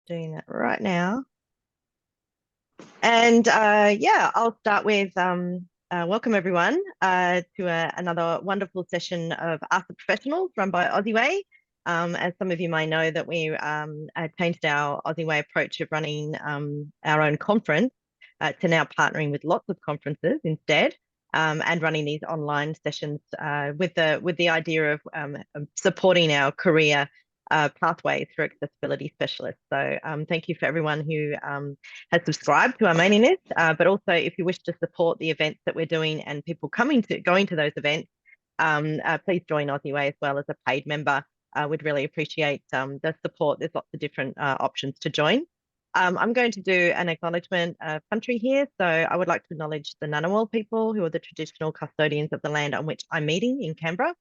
doing that right now. And yeah, I'll start with welcome everyone to another wonderful session of Ask the Professionals run by OZeWAI. As some of you may know, that we changed our OZeWAI approach of running our own conference to now partnering with lots of conferences instead, and running these online sessions with the idea of supporting our career pathways for accessibility specialists. So thank you for everyone who has subscribed to our mailing list, but also if you wish to support the events that we're doing and people going to those events, please join OZeWAI as well as a paid member. We'd really appreciate the support. There's lots of different options to join. I'm going to do an acknowledgement of country here. So I would like to acknowledge the Ngunnawal people, who are the traditional custodians of the land on which I'm meeting in Canberra,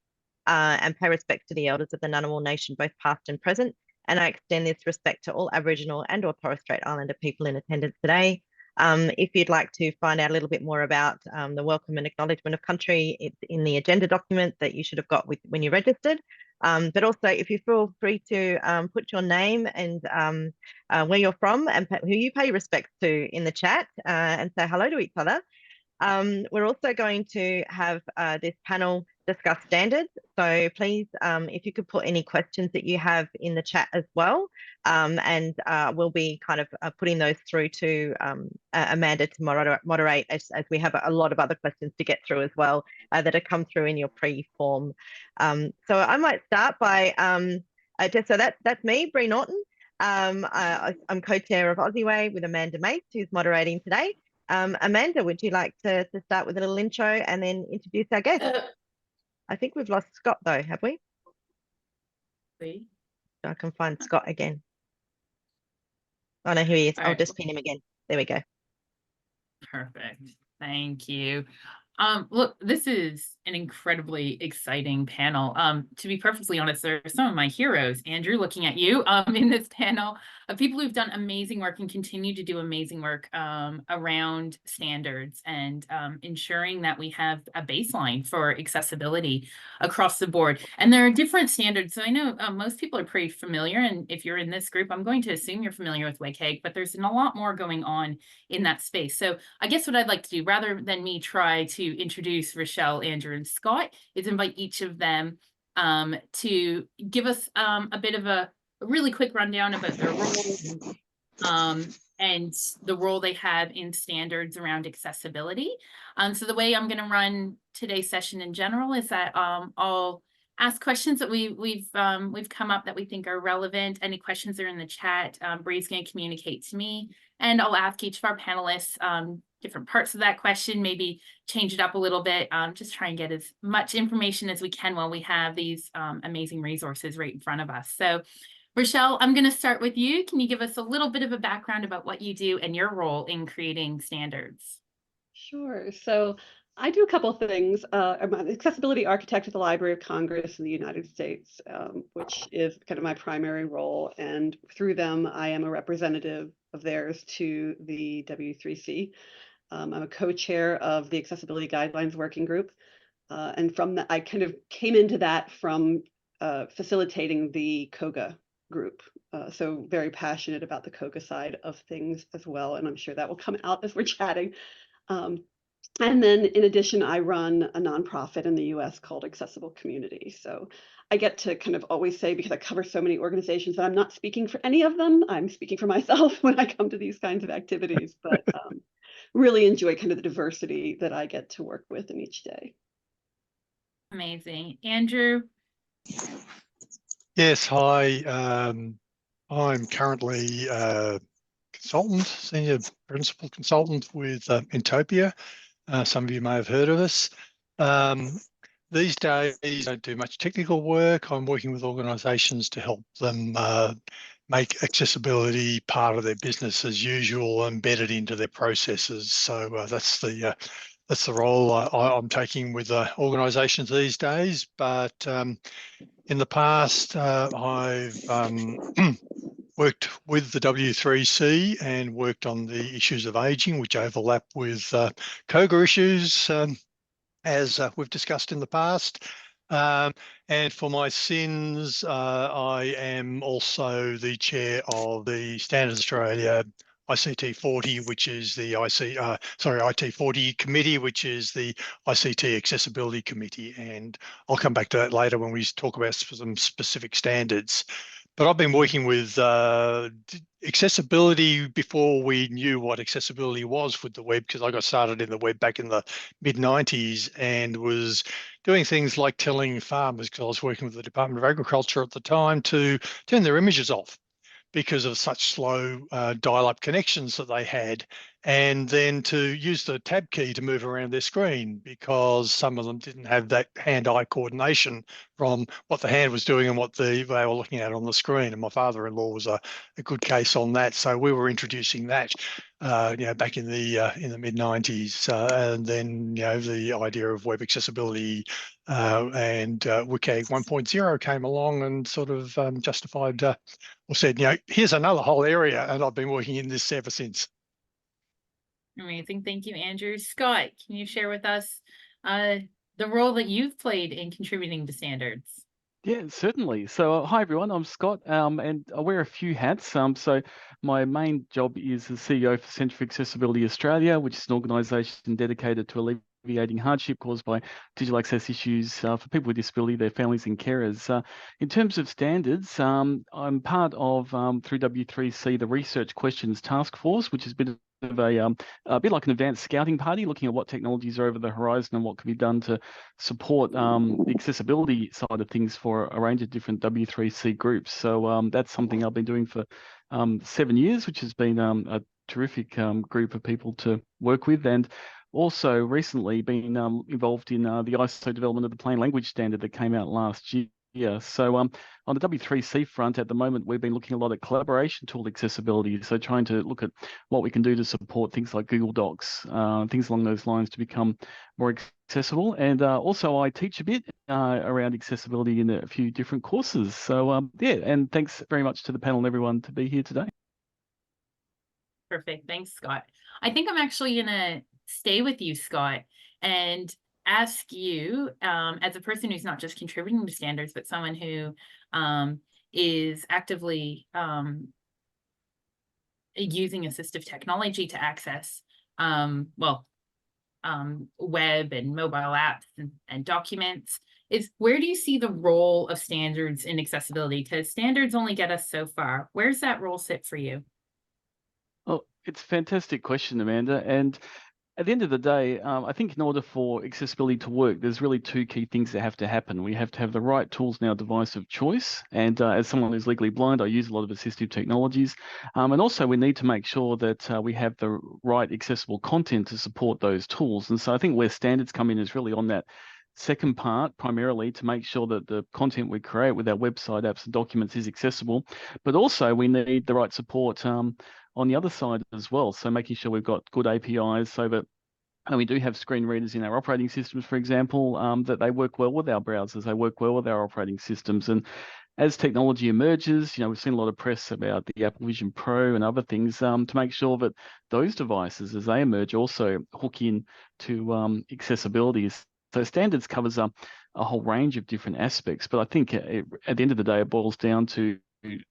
and pay respect to the elders of the Ngunnawal Nation, both past and present. And I extend this respect to all Aboriginal and or Torres Strait Islander people in attendance today. If you'd like to find out a little bit more about the welcome and acknowledgement of country, it's in the agenda document that you should have got when you registered. But also, if you feel free to put your name and where you're from and who you pay respects to in the chat and say hello to each other. We're also going to have this panel discuss standards. So please, if you could put any questions that you have in the chat as well, and we'll be kind of putting those through to Amanda to moderate as we have a lot of other questions to get through as well that have come through in your pre-form. So I might start by, so that's me, Bree Norton. I'm co-chair of OZeWAI with Amanda Mace, who's moderating today. Amanda, would you like to start with a little intro and then introduce our guest? I think we've lost Scott though, have we? I can find Scott again. Oh no, here he is. I'll just pin him again. There we go. Perfect. Thank you. Look, this is an incredibly exciting panel. To be perfectly honest, there are some of my heroes. Andrew, looking at you in this panel of people who've done amazing work and continue to do amazing work around standards and ensuring that we have a baseline for accessibility across the board. And there are different standards. So I know most people are pretty familiar. And if you're in this group, I'm going to assume you're familiar with WCAG, but there's a lot more going on in that space. So I guess what I'd like to do, rather than me try to introduce Rachael, Andrew, and Scott, is invite each of them to give us a bit of a really quick rundown about their roles and the role they have in standards around accessibility. So the way I'm going to run today's session in general is that I'll ask questions that we've come up that we think are relevant. Any questions that are in the chat, Bree's going to communicate to me, and I'll ask each of our panelists different parts of that question, maybe change it up a little bit, just try and get as much information as we can while we have these amazing resources right in front of us. So Rachael, I'm going to start with you. Can you give us a little bit of a background about what you do and your role in creating standards? Sure. So I do a couple of things. I'm an accessibility architect at the Library of Congress in the United States, which is kind of my primary role. And through them, I am a representative of theirs to the W3C. I'm a co-chair of the Accessibility Guidelines Working Group. And from that, I kind of came into that from facilitating the COGA group. So very passionate about the COGA side of things as well. And I'm sure that will come out as we're chatting. And then in addition, I run a nonprofit in the US called Accessible Community. So I get to kind of always say, because I cover so many organizations, that I'm not speaking for any of them. I'm speaking for myself when I come to these kinds of activities, but really enjoy kind of the diversity that I get to work with in each day. Amazing. Andrew? Yes, hi. I'm currently a consultant, senior principal consultant with Intopia. Some of you may have heard of us. These days, I don't do much technical work. I'm working with organisations to help them make accessibility part of their business as usual, embedded into their processes. So that's the role I'm taking with organisations these days. But in the past, I've worked with the W3C and worked on the issues of ageing, which overlap with COGA issues, as we've discussed in the past. And for my sins, I am also the chair of the Standards Australia ICT 40, which is the IT 40 committee, which is the ICT Accessibility Committee. And I'll come back to that later when we talk about some specific standards. But I've been working with accessibility before we knew what accessibility was with the web, because I got started in the web back in the mid-90s and was doing things like telling farmers, because I was working with the Department of Agriculture at the time, to turn their images off because of such slow dial-up connections that they had, and then to use the tab key to move around their screen because some of them didn't have that hand-eye coordination from what the hand was doing and what they were looking at on the screen. And my father-in-law was a good case on that. So we were introducing that back in the mid-90s, and then the idea of web accessibility and WCAG 1.0 came along and sort of justified or said, here's another whole area, and I've been working in this ever since. Amazing. Thank you, Andrew. Scott, can you share with us the role that you've played in contributing to standards? Yeah, certainly. So, hi everyone, I'm Scott, and I wear a few hats. So my main job is the CEO for Centre for Accessibility Australia, which is an organisation dedicated to alleviating hardship caused by digital access issues for people with disability, their families and carers. In terms of standards, I'm part of, through W3C, the Research Questions Task Force, which has been a bit like an advanced scouting party, looking at what technologies are over the horizon and what can be done to support the accessibility side of things for a range of different W3C groups. So that's something I've been doing for 7 years, which has been a terrific group of people to work with, and also recently been involved in the ISO development of the plain language standard that came out last year. So on the W3C front, at the moment, we've been looking a lot at collaboration tool accessibility. So trying to look at what we can do to support things like Google Docs, things along those lines to become more accessible. And also I teach a bit around accessibility in a few different courses. So yeah, and thanks very much to the panel and everyone to be here today. Perfect. Thanks, Scott. I think I'm actually going to stay with you, Scott, and ask you, as a person who's not just contributing to standards, but someone who is actively using assistive technology to access web and mobile apps and documents, is where do you see the role of standards in accessibility? Because standards only get us so far. Where's that role sit for you? Oh, it's a fantastic question, Amanda. And at the end of the day, I think in order for accessibility to work, there's really two key things that have to happen. We have to have the right tools in our device of choice. And as someone who's legally blind, I use a lot of assistive technologies. And also we need to make sure that we have the right accessible content to support those tools. And so I think where standards come in is really on that second part, primarily to make sure that the content we create with our website, apps and documents is accessible. But also we need the right support on the other side as well. So making sure we've got good APIs so that we do have screen readers in our operating systems, for example, that they work well with our browsers, they work well with our operating systems. And as technology emerges, we've seen a lot of press about the Apple Vision Pro and other things to make sure that those devices, as they emerge, also hook in to accessibility. So standards covers a whole range of different aspects, but I think at the end of the day, it boils down to,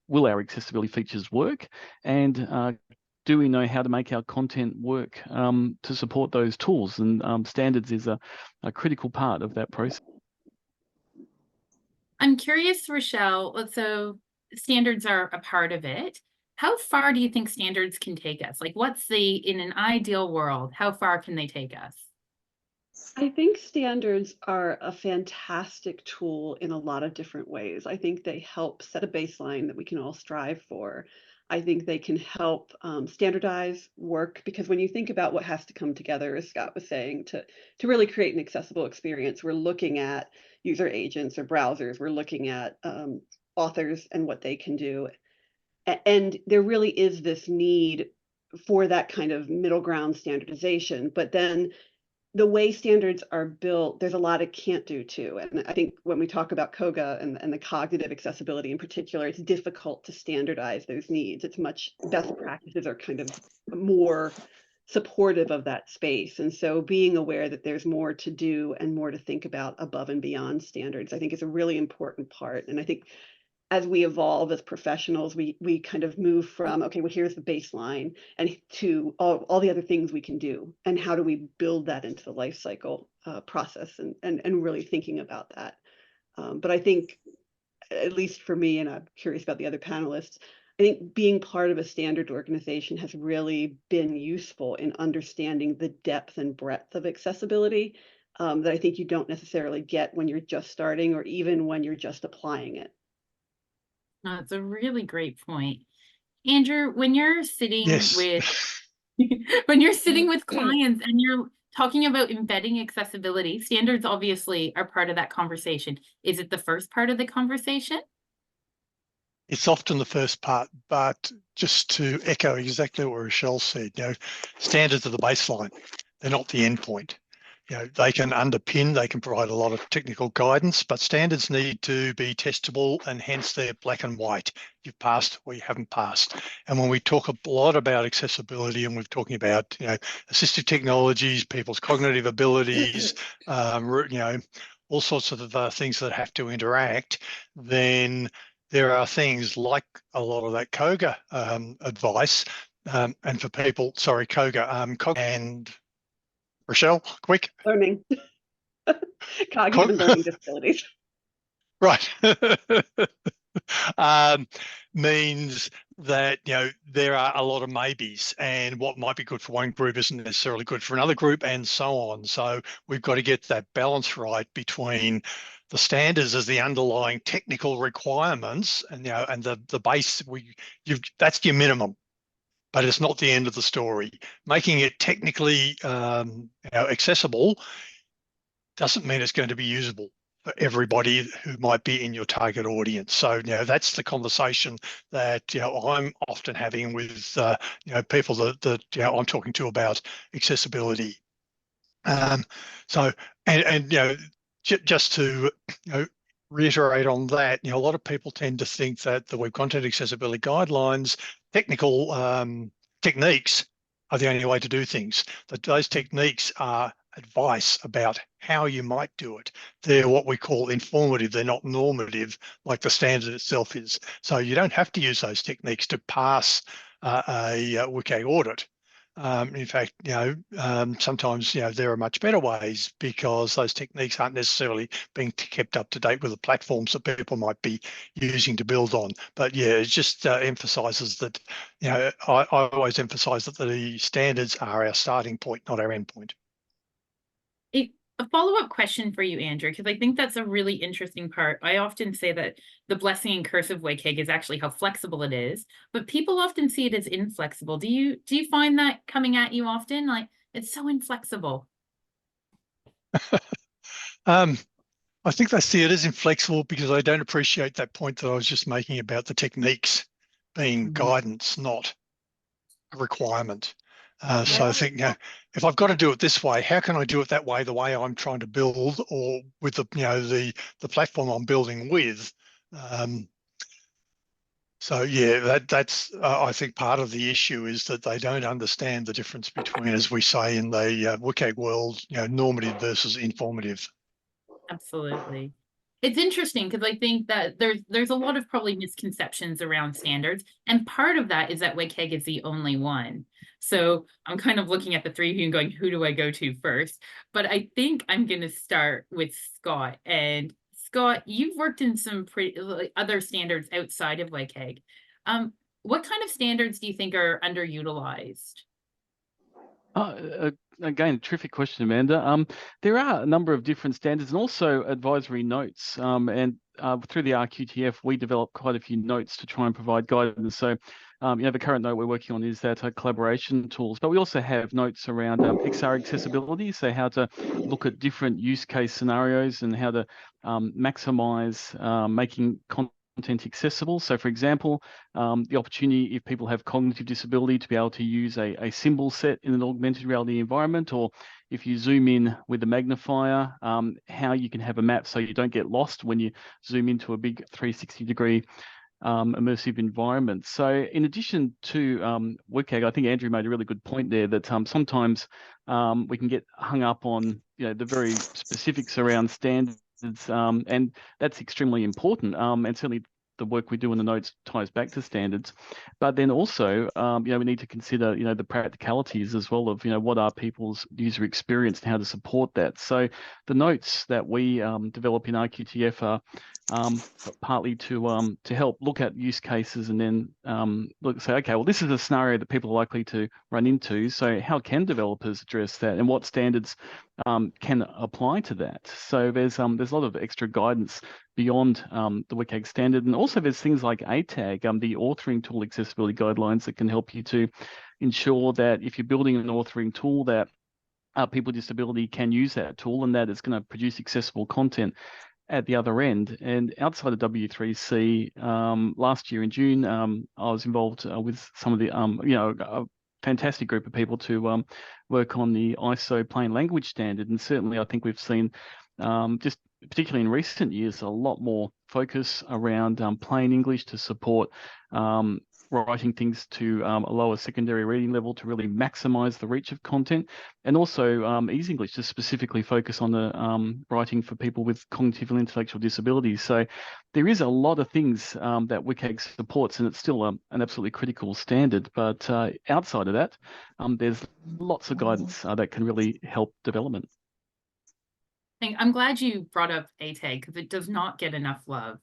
will our accessibility features work, and do we know how to make our content work to support those tools? And standards is a critical part of that process. I'm curious, Rachael, so standards are a part of it. How far do you think standards can take us? Like, in an ideal world, how far can they take us? I think standards are a fantastic tool in a lot of different ways. I think they help set a baseline that we can all strive for. I think they can help standardize work, because when you think about what has to come together, as Scott was saying, to really create an accessible experience, we're looking at user agents or browsers, we're looking at authors and what they can do. And there really is this need for that kind of middle ground standardization. But then the way standards are built, there's a lot it can't do too. And I think when we talk about COGA and the cognitive accessibility in particular, it's difficult to standardize those needs. It's best practices are kind of more supportive of that space. And so being aware that there's more to do and more to think about above and beyond standards, I think is a really important part. And I think as we evolve as professionals, we kind of move from, okay, well, here's the baseline, and to all the other things we can do, and how do we build that into the life cycle process, and really thinking about that. But I think, at least for me, and I'm curious about the other panelists, I think being part of a standard organization has really been useful in understanding the depth and breadth of accessibility that I think you don't necessarily get when you're just starting, or even when you're just applying it. That's a really great point. Andrew, when you're sitting Yes. with when you're sitting with clients and you're talking about embedding accessibility, standards obviously are part of that conversation. Is it the first part of the conversation? It's often the first part, but just to echo exactly what Rachael said, standards are the baseline. They're not the end point. They can underpin, they can provide a lot of technical guidance, but standards need to be testable, and hence they're black and white. You've passed or you haven't passed. And when we talk a lot about accessibility, and we're talking about assistive technologies, people's cognitive abilities, all sorts of things that have to interact, then there are things like a lot of that COGA advice, and for people, sorry, COGA, and Rachael, quick. Learning. Cognitive and learning disabilities. Right. Means that there are a lot of maybes, and what might be good for one group isn't necessarily good for another group, and so on. So we've got to get that balance right between the standards as the underlying technical requirements, and the base. That's your minimum, but it's not the end of the story. Making it technically accessible doesn't mean it's going to be usable for everybody who might be in your target audience. So that's the conversation that I'm often having with people that I'm talking to about accessibility. Just to reiterate on that, a lot of people tend to think that the Web Content Accessibility Guidelines technical techniques are the only way to do things. That those techniques are advice about how you might do it. They're what we call informative. They're not normative like the standard itself is. So you don't have to use those techniques to pass a WCAG audit. In fact, sometimes there are much better ways, because those techniques aren't necessarily being kept up to date with the platforms that people might be using to build on. But it just emphasises that I always emphasise that the standards are our starting point, not our end point. A follow-up question for you, Andrew, because I think that's a really interesting part. I often say that the blessing and curse of WCAG is actually how flexible it is, but people often see it as inflexible. Do you find that coming at you often? Like, it's so inflexible. I think they see it as inflexible because they don't appreciate that point that I was just making about the techniques being guidance, not a requirement. So I think if I've got to do it this way, how can I do it that way, the way I'm trying to build, or with the platform I'm building with? That's I think part of the issue is that they don't understand the difference between, as we say in the WCAG world, normative versus informative. Absolutely. It's interesting because I think that there's a lot of probably misconceptions around standards, and part of that is that WCAG is the only one. So I'm kind of looking at the three of you and going, who do I go to first? But I think I'm going to start with Scott. And Scott, you've worked in some pretty other standards outside of WCAG. What kind of standards do you think are underutilized? Again, terrific question, Amanda. There are a number of different standards and also advisory notes. Through the RQTF, we develop quite a few notes to try and provide guidance. So, the current note we're working on is that collaboration tools, but we also have notes around XR accessibility, so how to look at different use case scenarios and how to maximize making content accessible. So, for example, the opportunity, if people have cognitive disability, to be able to use a symbol set in an augmented reality environment, or if you zoom in with a magnifier, how you can have a map so you don't get lost when you zoom into a big 360-degree immersive environments. So in addition to WCAG, I think Andrew made a really good point there that sometimes we can get hung up on the very specifics around standards, and that's extremely important. And certainly the work we do in the notes ties back to standards, but then also we need to consider the practicalities as well of what are people's user experience and how to support that. So the notes that we develop in RQTF are partly to help look at use cases and then say, okay, well, this is a scenario that people are likely to run into. So how can developers address that, and what standards can apply to that? So there's a lot of extra guidance beyond the WCAG standard, and also there's things like ATAG, the authoring tool accessibility guidelines that can help you to ensure that if you're building an authoring tool that people with disability can use that tool and that it's going to produce accessible content at the other end. And outside of W3C, last year in June, I was involved with some of the, a fantastic group of people to work on the ISO plain language standard. And certainly I think we've seen, just particularly in recent years, a lot more focus around plain English to support writing things to a lower secondary reading level to really maximize the reach of content, and also Easy English to specifically focus on the writing for people with cognitive and intellectual disabilities. So there is a lot of things that WCAG supports, and it's still an absolutely critical standard. But outside of that, there's lots of guidance that can really help development. I'm glad you brought up ATAG because it does not get enough love.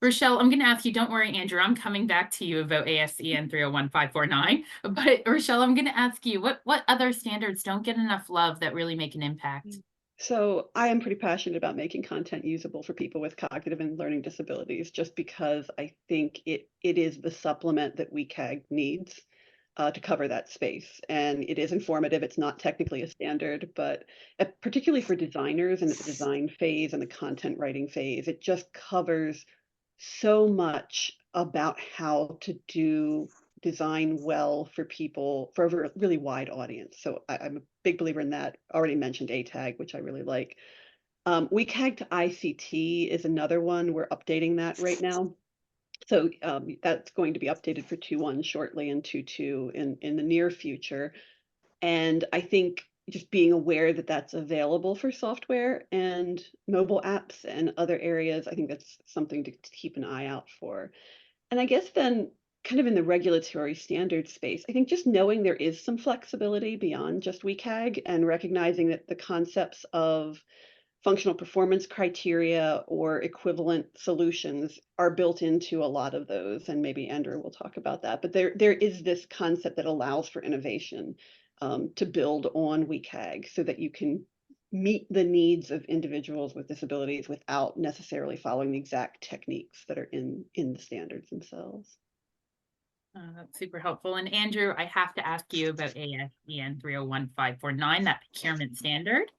Rachael, I'm going to ask you, don't worry, Andrew, I'm coming back to you about ASEN 301549. But Rachael, I'm going to ask you, what other standards don't get enough love that really make an impact? So I am pretty passionate about making content usable for people with cognitive and learning disabilities, just because I think it is the supplement that WCAG needs to cover that space. And it is informative. It's not technically a standard, but particularly for designers and the design phase and the content writing phase, it just covers so much about how to do design well for people, for a really wide audience. So I'm a big believer in that. Already mentioned ATAG, which I really like. WCAG to ICT is another one. We're updating that right now. So that's going to be updated for 2.1 shortly and 2.2 in the near future. And I think just being aware that that's available for software and mobile apps and other areas, I think that's something to keep an eye out for. And I guess then kind of in the regulatory standard space, I think just knowing there is some flexibility beyond just WCAG and recognizing that the concepts of functional performance criteria or equivalent solutions are built into a lot of those. And maybe Andrew will talk about that. But there is this concept that allows for innovation to build on WCAG so that you can meet the needs of individuals with disabilities without necessarily following the exact techniques that are in the standards themselves. That's super helpful. And Andrew, I have to ask you about ASEN 301549, that procurement standard.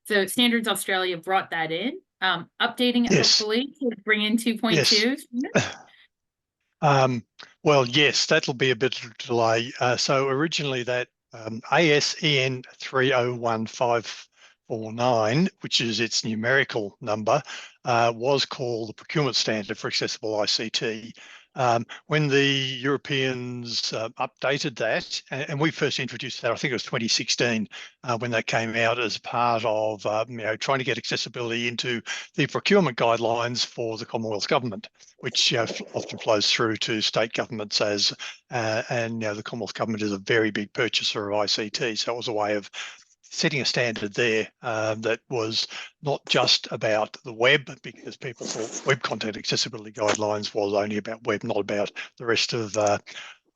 So Standards Australia brought that in, updating it hopefully to bring in 2.2. Yes. Well, yes, that'll be a bit of a delay. So originally that ASEN 301549, which is its numerical number, was called the Procurement Standard for Accessible ICT. When the Europeans updated that, and we first introduced that, I think it was 2016, when that came out as part of trying to get accessibility into the procurement guidelines for the Commonwealth Government, which often flows through to state governments and the Commonwealth Government is a very big purchaser of ICT, so it was a way of setting a standard there that was not just about the web, because people thought web content accessibility guidelines was only about web, not about the rest of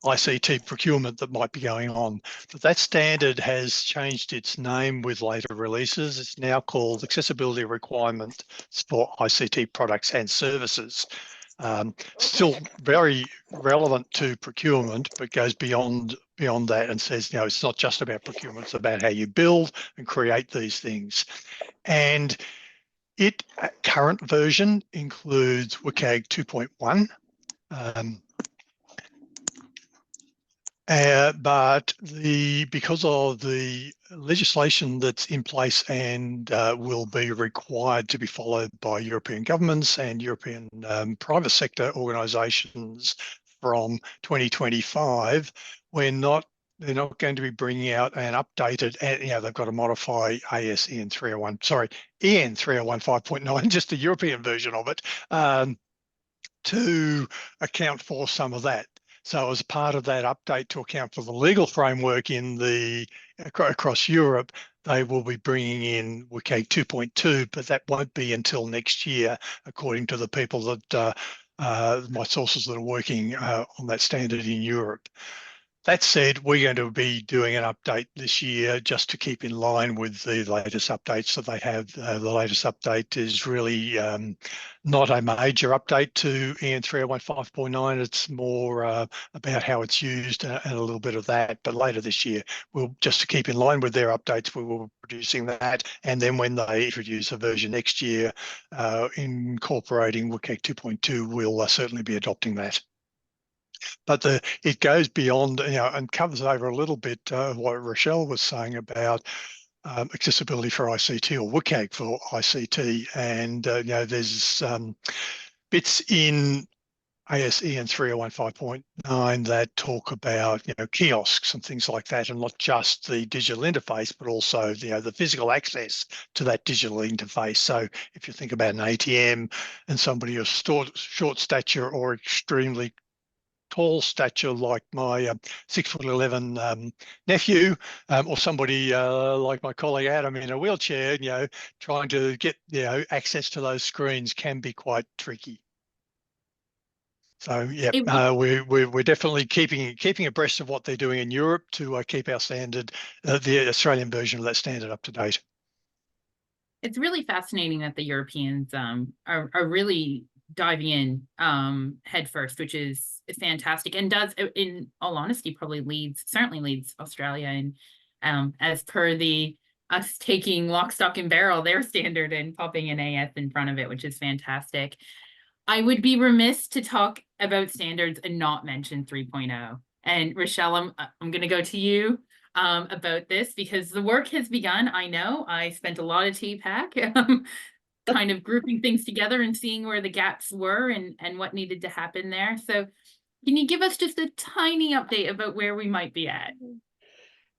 ICT procurement that might be going on. But that standard has changed its name with later releases. It's now called Accessibility Requirements for ICT Products and Services. Still very relevant to procurement, but goes beyond that and says, it's not just about procurement, it's about how you build and create these things. And it current version includes WCAG 2.1. But because of the legislation that's in place and will be required to be followed by European governments and European private sector organisations from 2025, they're not going to be bringing out an updated, and they've got to modify EN 301 5.9, just the European version of it, to account for some of that. So as part of that update to account for the legal framework across Europe, they will be bringing in WCAG 2.2, but that won't be until next year, according to the people that my sources that are working on that standard in Europe. That said, we're going to be doing an update this year just to keep in line with the latest updates that they have. The latest update is really not a major update to EN 301 5.9. It's more about how it's used and a little bit of that. But later this year, just to keep in line with their updates, we will be producing that. And then when they introduce a version next year, incorporating WCAG 2.2, we'll certainly be adopting that. But it goes beyond, and covers over a little bit what Rachael was saying about accessibility for ICT, or WCAG for ICT. And there's bits in ASEN 301 5.9 that talk about kiosks and things like that, and not just the digital interface, but also the physical access to that digital interface. So if you think about an ATM and somebody of short stature or extremely tall stature, like my 6'11" nephew, or somebody like my colleague Adam in a wheelchair, trying to get access to those screens can be quite tricky. So yeah, we're definitely keeping abreast of what they're doing in Europe to keep our standard, the Australian version of that standard, up to date. It's really fascinating that the Europeans are really diving in head first, which is fantastic, and does, in all honesty, probably certainly leads Australia in, as per us taking lock, stock, and barrel their standard and popping an AS in front of it, which is fantastic. I would be remiss to talk about standards and not mention 3.0. And Rachael, I'm going to go to you about this, because the work has begun. I know I spent a lot of TPAC kind of grouping things together and seeing where the gaps were and what needed to happen there. So can you give us just a tiny update about where we might be at?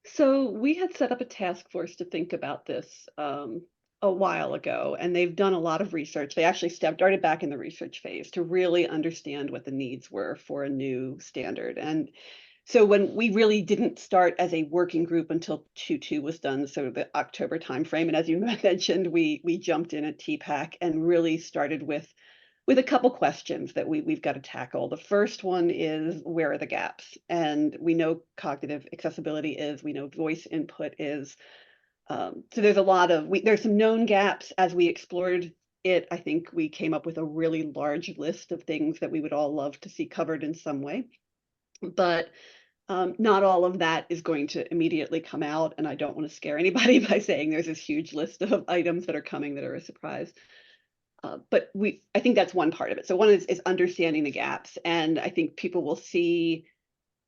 So we had set up a task force to think about this a while ago, and they've done a lot of research. They actually started back in the research phase to really understand what the needs were for a new standard. And so when we really didn't start as a working group until 2.2 was done, so the October timeframe, and as you mentioned, we jumped in at TPAC and really started with a couple questions that we've got to tackle. The first one is, where are the gaps? And we know cognitive accessibility is, we know voice input is. So there's a lot of, there's some known gaps. As we explored it, I think we came up with a really large list of things that we would all love to see covered in some way. But not all of that is going to immediately come out, and I don't want to scare anybody by saying there's this huge list of items that are coming that are a surprise. But I think that's one part of it. So one is understanding the gaps, and I think people will see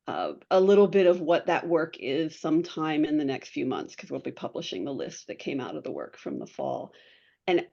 a little bit of what that work is sometime in the next few months, because we'll be publishing the list that came out of the work from the fall. And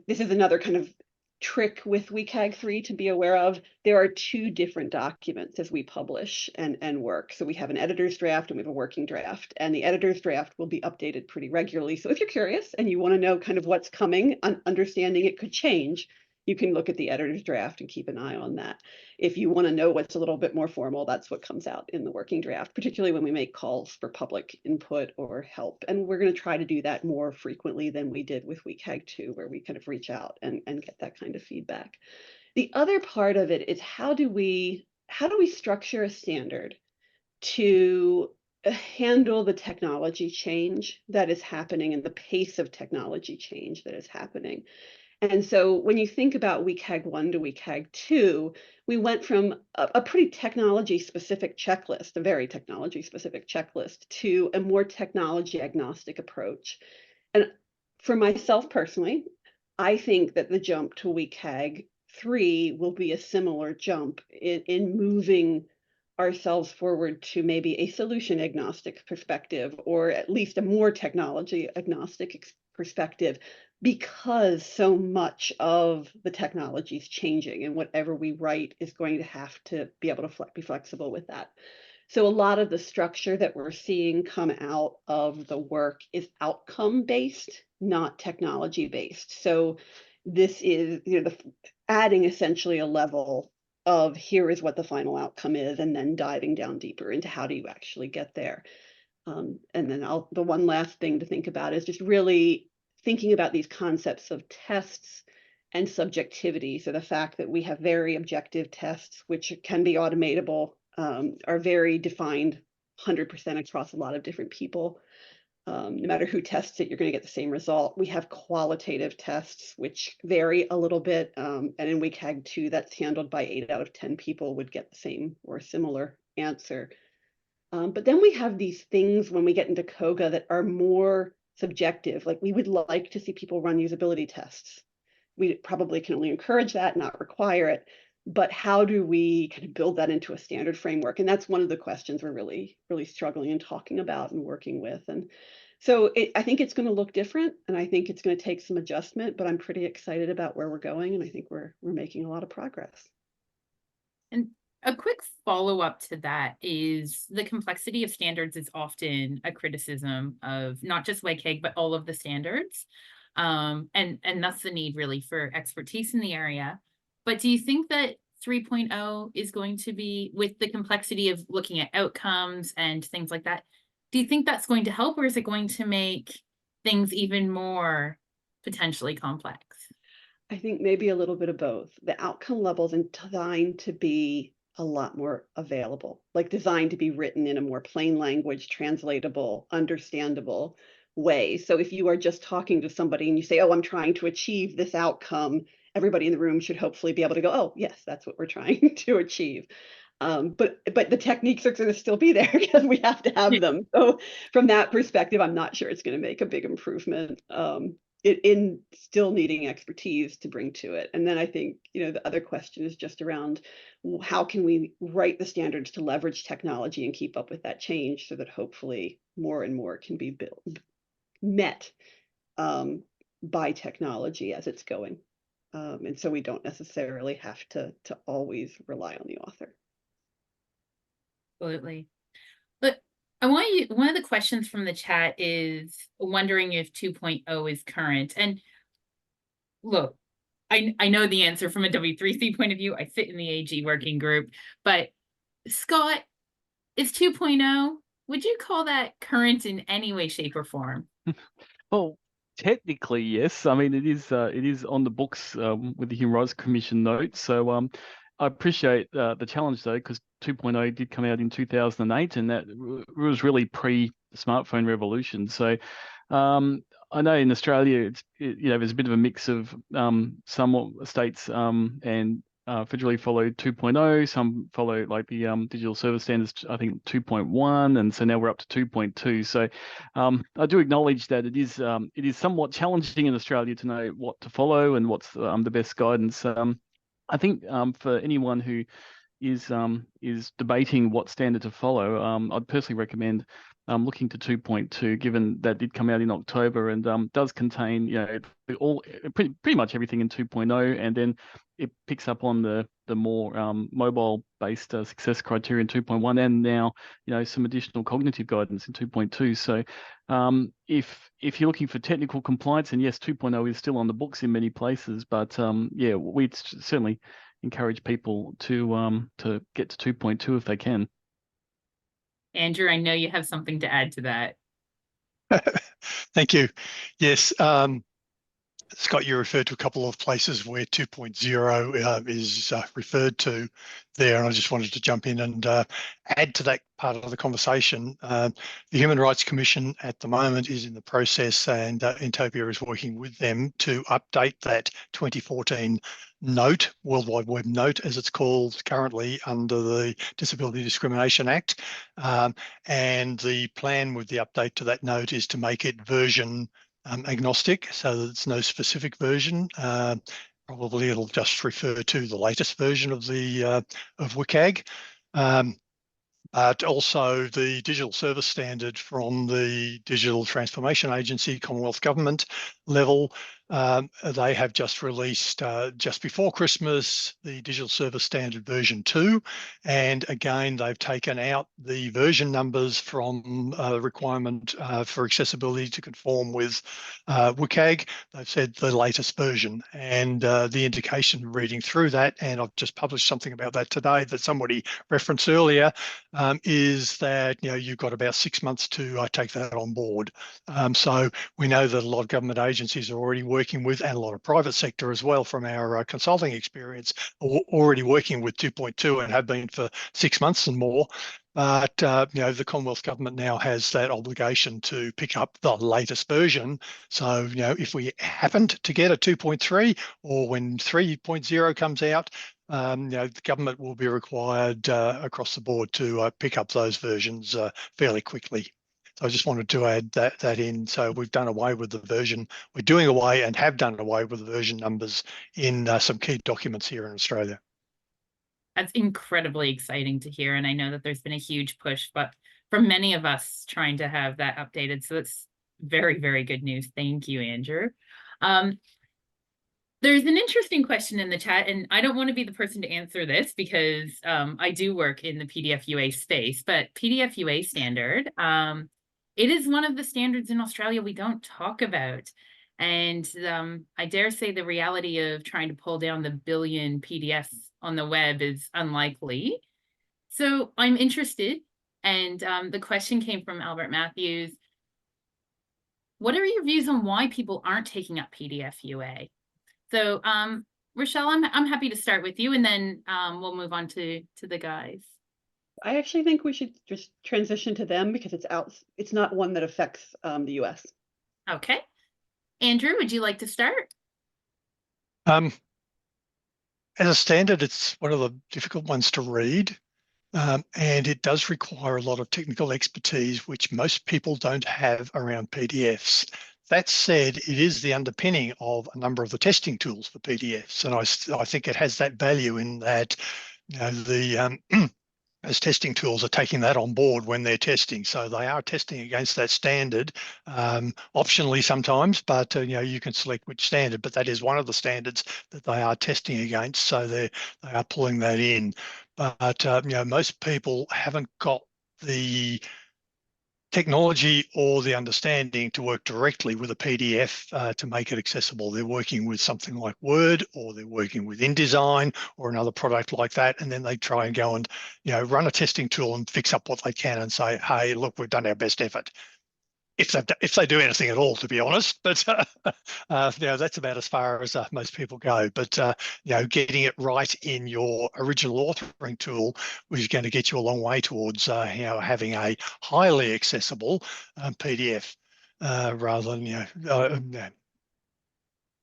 this is another kind of trick with WCAG 3 to be aware of. There are two different documents as we publish and work. So we have an editor's draft and we have a working draft, and the editor's draft will be updated pretty regularly. So if you're curious and you want to know kind of what's coming, understanding it could change, you can look at the editor's draft and keep an eye on that. If you want to know what's a little bit more formal, that's what comes out in the working draft, particularly when we make calls for public input or help. And we're going to try to do that more frequently than we did with WCAG 2, where we kind of reach out and get that kind of feedback. The other part of it is, how do we structure a standard to handle the technology change that is happening and the pace of technology change that is happening? And so when you think about WCAG 1 to WCAG 2, we went from a pretty technology-specific checklist, a very technology-specific checklist, to a more technology-agnostic approach. And for myself personally, I think that the jump to WCAG 3 will be a similar jump in moving ourselves forward to maybe a solution agnostic perspective, or at least a more technology agnostic perspective, because so much of the technology is changing, and whatever we write is going to have to be able to be flexible with that. So a lot of the structure that we're seeing come out of the work is outcome based, not technology based. So this is, adding essentially a level of here is what the final outcome is, and then diving down deeper into how do you actually get there. And then the one last thing to think about is just really thinking about these concepts of tests and subjectivity. So the fact that we have very objective tests, which can be automatable, are very defined 100% across a lot of different people. No matter who tests it, you're going to get the same result. We have qualitative tests, which vary a little bit. And in WCAG 2, that's handled by 8 out of 10 people would get the same or similar answer. But then we have these things when we get into COGA that are more subjective. Like, we would like to see people run usability tests. We probably can only encourage that, not require it. But how do we kind of build that into a standard framework? And that's one of the questions we're really, really struggling and talking about and working with. And so I think it's going to look different, and I think it's going to take some adjustment, but I'm pretty excited about where we're going, and I think we're making a lot of progress. And a quick follow-up to that is the complexity of standards is often a criticism of not just WCAG, but all of the standards. And that's the need really for expertise in the area. But do you think that 3.0 is going to be, with the complexity of looking at outcomes and things like that, do you think that's going to help, or is it going to make things even more potentially complex? I think maybe a little bit of both. The outcome levels are designed to be a lot more available, like designed to be written in a more plain language, translatable, understandable way. So if you are just talking to somebody and you say, oh, I'm trying to achieve this outcome, everybody in the room should hopefully be able to go, oh, yes, that's what we're trying to achieve. But the techniques are going to still be there because we have to have them. So from that perspective, I'm not sure it's going to make a big improvement in still needing expertise to bring to it. And then I think, the other question is just around how can we write the standards to leverage technology and keep up with that change so that hopefully more and more can be met by technology as it's going. And so we don't necessarily have to always rely on the author. Absolutely. But one of the questions from the chat is wondering if 2.0 is current. And look, I know the answer from a W3C point of view. I sit in the AG working group, but Scott, is 2.0, would you call that current in any way, shape, or form? Well, technically, yes. I mean, it is on the books with the Human Rights Commission notes. So I appreciate the challenge, though, because 2.0 did come out in 2008, and that was really pre-smartphone revolution. So I know in Australia, there's a bit of a mix of some states and federally followed 2.0. Some follow like the digital service standards, I think 2.1, and so now we're up to 2.2. So I do acknowledge that it is somewhat challenging in Australia to know what to follow and what's the best guidance. I think for anyone who is debating what standard to follow, I'd personally recommend looking to 2.2, given that did come out in October and does contain pretty much everything in 2.0, and then it picks up on the more mobile-based success criteria in 2.1, and now some additional cognitive guidance in 2.2. So if you're looking for technical compliance, and yes, 2.0 is still on the books in many places, but we'd certainly encourage people to get to 2.2 if they can. Andrew, I know you have something to add to that. Thank you. Yes, Scott, you referred to a couple of places where 2.0 is referred to there, and I just wanted to jump in and add to that part of the conversation. The Human Rights Commission at the moment is in the process, and Intopia is working with them to update that 2014 note, World Wide Web note, as it's called currently under the Disability Discrimination Act. And the plan with the update to that note is to make it version agnostic, so that it's no specific version. Probably it'll just refer to the latest version of the of WCAG. but also the digital service standard from the Digital Transformation Agency, Commonwealth Government level. They have just released, just before Christmas, the Digital Service Standard version 2. And again, they've taken out the version numbers from requirement for accessibility to conform with WCAG. They've said the latest version. And the indication reading through that, and I've just published something about that today that somebody referenced earlier, is that you've got about 6 months to take that on board. So we know that a lot of government agencies are already working with, and a lot of private sector as well, from our consulting experience, already working with 2.2 and have been for 6 months and more. But the Commonwealth Government now has that obligation to pick up the latest version. So if we happened to get a 2.3, or when 3.0 comes out, the government will be required across the board to pick up those versions fairly quickly. So I just wanted to add that in. So we've done away with the version. We're doing away and have done away with the version numbers in some key documents here in Australia. That's incredibly exciting to hear. And I know that there's been a huge push, but for many of us trying to have that updated. So it's very, very good news. Thank you, Andrew. There's an interesting question in the chat, and I don't want to be the person to answer this because I do work in the PDF UA space, but PDF UA standard, it is one of the standards in Australia we don't talk about. And I dare say the reality of trying to pull down the billion PDFs on the web is unlikely. So I'm interested, and the question came from Albert Matthews. What are your views on why people aren't taking up PDF UA? So, Rachael, I'm happy to start with you, and then we'll move on to the guys. I actually think we should just transition to them because it's not one that affects the US. Okay. Andrew, would you like to start? As a standard, it's one of the difficult ones to read, and it does require a lot of technical expertise, which most people don't have around PDFs. That said, it is the underpinning of a number of the testing tools for PDFs, and I think it has that value in that those testing tools are taking that on board when they're testing. So they are testing against that standard, optionally sometimes, but you can select which standard, but that is one of the standards that they are testing against. So they are pulling that in. But most people haven't got the technology or the understanding to work directly with a PDF to make it accessible. They're working with something like Word, or they're working with InDesign or another product like that, and then they try and go and run a testing tool and fix up what they can and say, hey, look, we've done our best effort. If they do anything at all, to be honest, but that's about as far as most people go. But getting it right in your original authoring tool is going to get you a long way towards having a highly accessible PDF rather than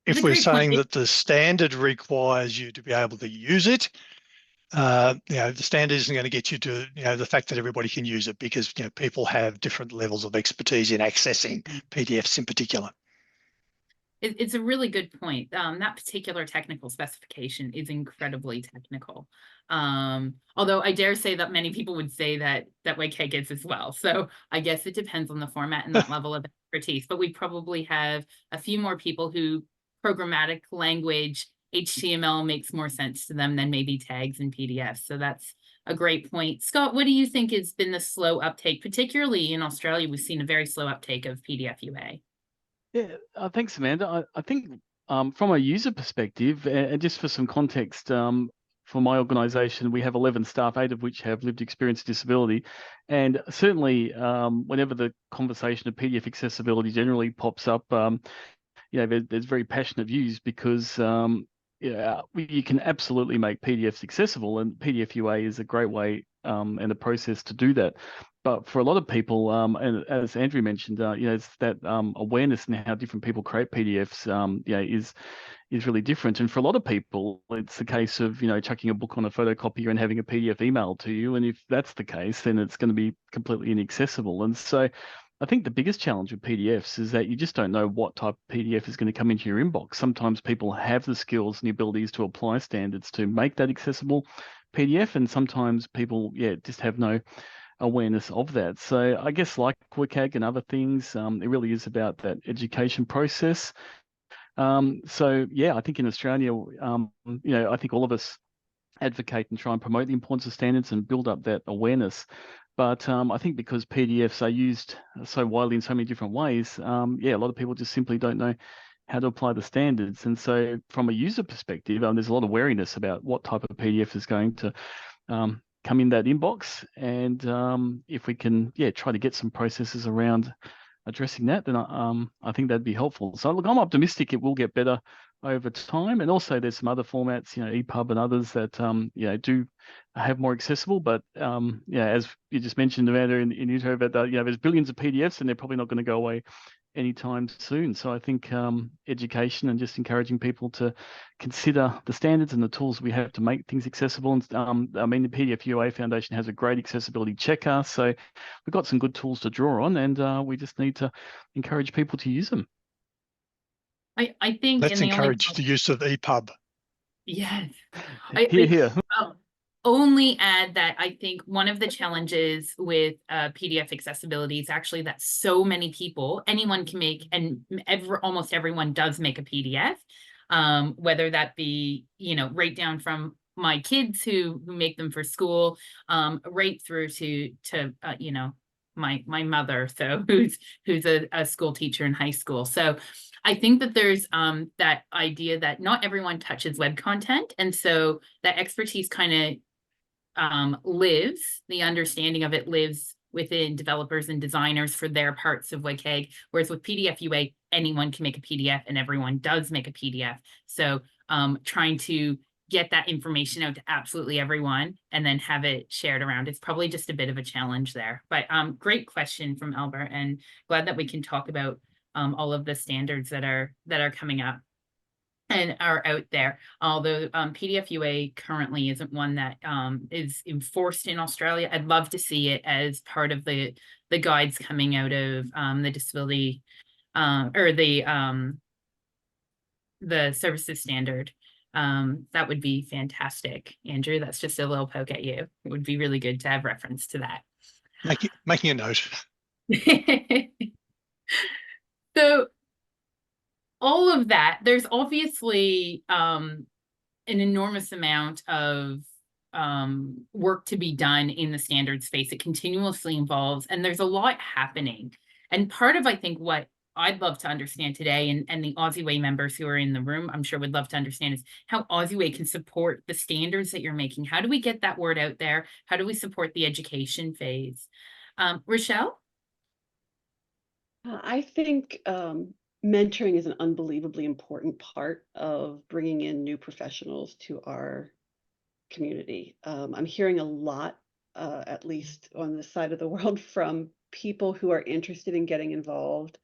if we're saying that the standard requires you to be able to use it. The standard isn't going to get you to the fact that everybody can use it, because people have different levels of expertise in accessing PDFs in particular. It's a really good point. That particular technical specification is incredibly technical. Although I dare say that many people would say that WCAG is as well. So I guess it depends on the format and that level of expertise. But we probably have a few more people who programmatic language HTML makes more sense to them than maybe tags and PDFs. So that's a great point. Scott, what do you think has been the slow uptake, particularly in Australia? We've seen a very slow uptake of PDF UA. Yeah, thanks, Amanda. I think from a user perspective, and just for some context, for my organisation, we have 11 staff, 8 of which have lived experience disability. And certainly whenever the conversation of PDF accessibility generally pops up, there's very passionate views, because you can absolutely make PDFs accessible, and PDF UA is a great way and a process to do that. But for a lot of people, and as Andrew mentioned, it's that awareness and how different people create PDFs, is really different. And for a lot of people, it's a case of chucking a book on a photocopier and having a PDF emailed to you. And if that's the case, then it's going to be completely inaccessible. And so I think the biggest challenge with PDFs is that you just don't know what type of PDF is going to come into your inbox. Sometimes people have the skills and the abilities to apply standards to make that accessible, PDF, and sometimes people, just have no awareness of that. So I guess like WCAG and other things, it really is about that education process. So I think in Australia, I think all of us advocate and try and promote the importance of standards and build up that awareness. But I think because PDFs are used so widely in so many different ways, a lot of people just simply don't know how to apply the standards. And so from a user perspective, there's a lot of wariness about what type of PDF is going to come in that inbox. And if we can, try to get some processes around addressing that, then I think that'd be helpful. So look, I'm optimistic it will get better over time. And also there's some other formats, EPUB and others that, do have more accessible. But, as you just mentioned, Amanda, in intro, that, there's billions of PDFs and they're probably not going to go away anytime soon. So I think education and just encouraging people to consider the standards and the tools we have to make things accessible. And the PDF UA Foundation has a great accessibility checker. So we've got some good tools to draw on, and we just need to encourage people to use them. I think let's encourage the use of EPUB. Yes. Here. Only add that I think one of the challenges with PDF accessibility is actually that so many people, anyone can make, and almost everyone does make a PDF, whether that be, right down from my kids who make them for school, right through to my mother, so who's a school teacher in high school. So I think that there's that idea that not everyone touches web content, and so that expertise kind of lives, the understanding of it lives within developers and designers for their parts of WCAG, whereas with PDF UA, anyone can make a PDF and everyone does make a PDF. So trying to get that information out to absolutely everyone and then have it shared around, it's probably just a bit of a challenge there. But great question from Albert, and glad that we can talk about all of the standards that are coming up and are out there. Although PDF UA currently isn't one that is enforced in Australia, I'd love to see it as part of the guides coming out of the disability or the services standard. That would be fantastic, Andrew. That's just a little poke at you. It would be really good to have reference to that. Making a note. So all of that, there's obviously an enormous amount of work to be done in the standards space. It continuously evolves, and there's a lot happening. And part of, I think, what I'd love to understand today, and the OZeWAI members who are in the room, I'm sure would love to understand, is how OZeWAI can support the standards that you're making. How do we get that word out there? How do we support the education phase? Rachael? I think mentoring is an unbelievably important part of bringing in new professionals to our community. I'm hearing a lot, at least on this side of the world, from people who are interested in getting involved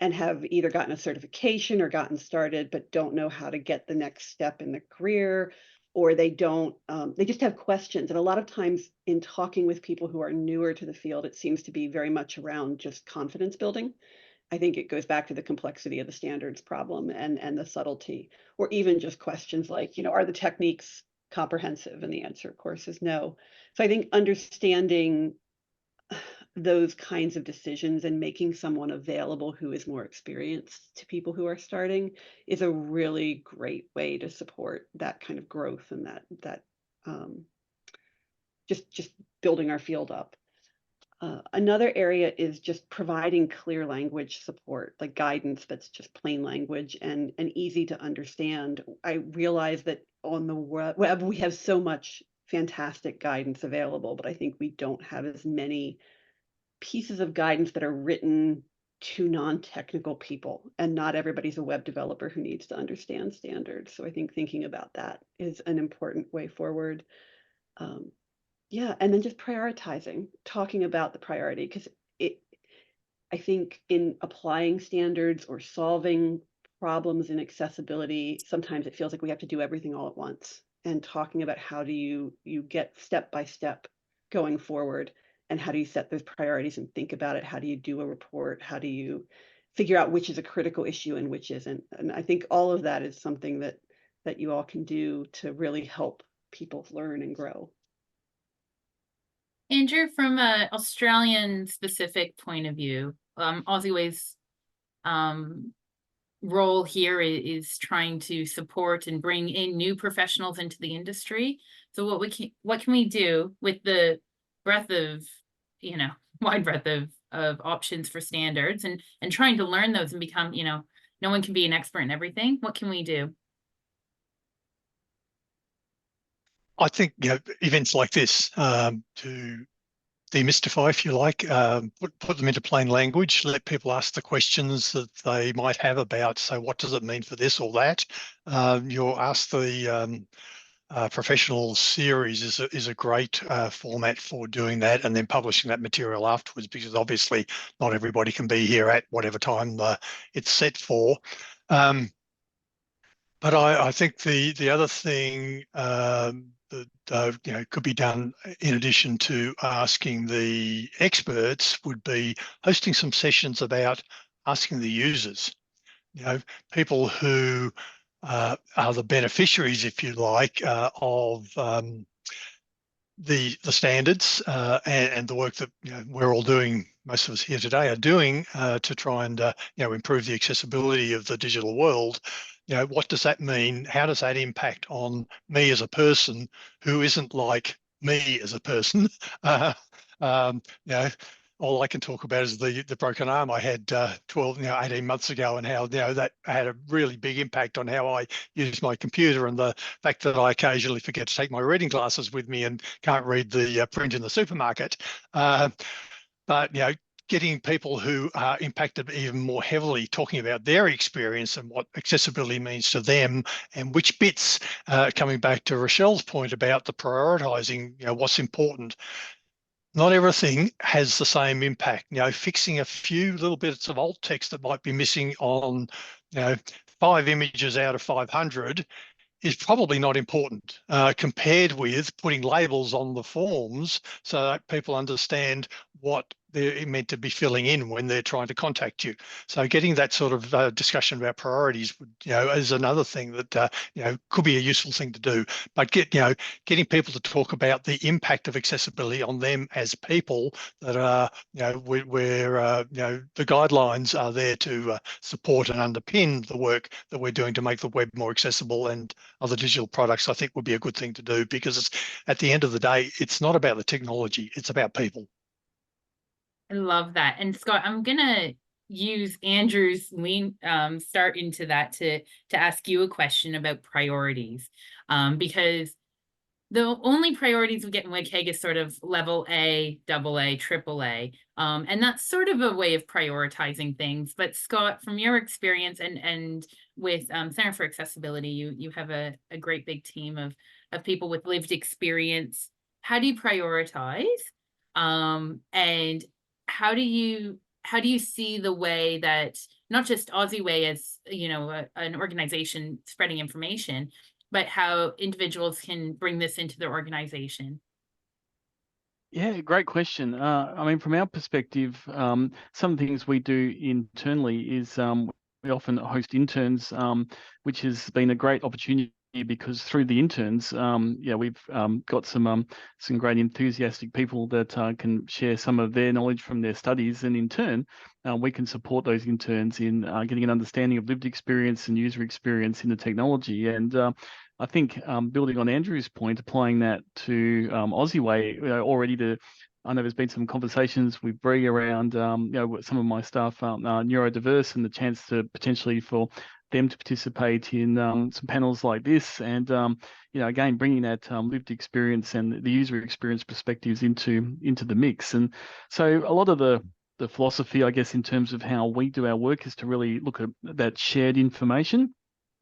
and have either gotten a certification or gotten started, but don't know how to get the next step in the career, or they just have questions. And a lot of times in talking with people who are newer to the field, it seems to be very much around just confidence building. I think it goes back to the complexity of the standards problem and the subtlety, or even just questions like, are the techniques comprehensive? And the answer, of course, is no. So I think understanding those kinds of decisions and making someone available who is more experienced to people who are starting is a really great way to support that kind of growth and that just building our field up. Another area is just providing clear language support, like guidance that's just plain language and easy to understand. I realize that on the web we have so much fantastic guidance available, but I think we don't have as many pieces of guidance that are written to non-technical people, and not everybody's a web developer who needs to understand standards. So I think thinking about that is an important way forward. And then just prioritizing, talking about the priority, because I think in applying standards or solving problems in accessibility, sometimes it feels like we have to do everything all at once. And talking about how do you get step by step going forward, and how do you set those priorities and think about it? How do you do a report? How do you figure out which is a critical issue and which isn't? And I think all of that is something that you all can do to really help people learn and grow. Andrew, from an Australian specific point of view, OZeWAI's role here is trying to support and bring in new professionals into the industry. So what can we do with the breadth of, wide breadth of options for standards and trying to learn those and become, no one can be an expert in everything. What can we do? I think events like this to demystify, if you like, put them into plain language, let people ask the questions that they might have about, so what does it mean for this or that? You'll ask the professional series is a great format for doing that, and then publishing that material afterwards, because obviously not everybody can be here at whatever time it's set for. But I think the other thing that could be done in addition to asking the experts would be hosting some sessions about asking the users, people who are the beneficiaries, if you like, of the standards and the work that we're all doing, most of us here today are doing to try and improve the accessibility of the digital world. What does that mean? How does that impact on me as a person who isn't like me as a person? All I can talk about is the broken arm I had 18 months ago, and how that had a really big impact on how I use my computer, and the fact that I occasionally forget to take my reading glasses with me and can't read the print in the supermarket. But getting people who are impacted even more heavily talking about their experience and what accessibility means to them, and which bits, coming back to Rachel's point about the prioritizing, what's important. Not everything has the same impact. Fixing a few little bits of alt text that might be missing on 5 images out of 500 is probably not important compared with putting labels on the forms so that people understand what they're meant to be filling in when they're trying to contact you. So getting that sort of discussion about priorities would, is another thing that could be a useful thing to do. But getting people to talk about the impact of accessibility on them as people, that are where the guidelines are there to support and underpin the work that we're doing to make the web more accessible, and other digital products, I think would be a good thing to do, because at the end of the day, it's not about the technology, it's about people. I love that. And Scott, I'm gonna use Andrew's start into that to ask you a question about priorities, because the only priorities we get in WCAG is sort of level A, AA, AAA, and that's sort of a way of prioritizing things. But Scott, from your experience and with Center for Accessibility, you have a great big team of people with lived experience. How do you prioritize? And how do you see the way that not just OZeWAI as an organization spreading information, but how individuals can bring this into their organization? Yeah, great question. I mean, from our perspective, some things we do internally is we often host interns, which has been a great opportunity, because through the interns, we've got some great enthusiastic people that can share some of their knowledge from their studies, and in turn, we can support those interns in getting an understanding of lived experience and user experience in the technology. And I think building on Andrew's point, applying that to OZeWAI, I know there's been some conversations with Bree around, some of my staff are neurodiverse, and the chance to potentially for them to participate in some panels like this, and again, bringing that lived experience and the user experience perspectives into the mix. And so a lot of the philosophy, I guess, in terms of how we do our work is to really look at that shared information.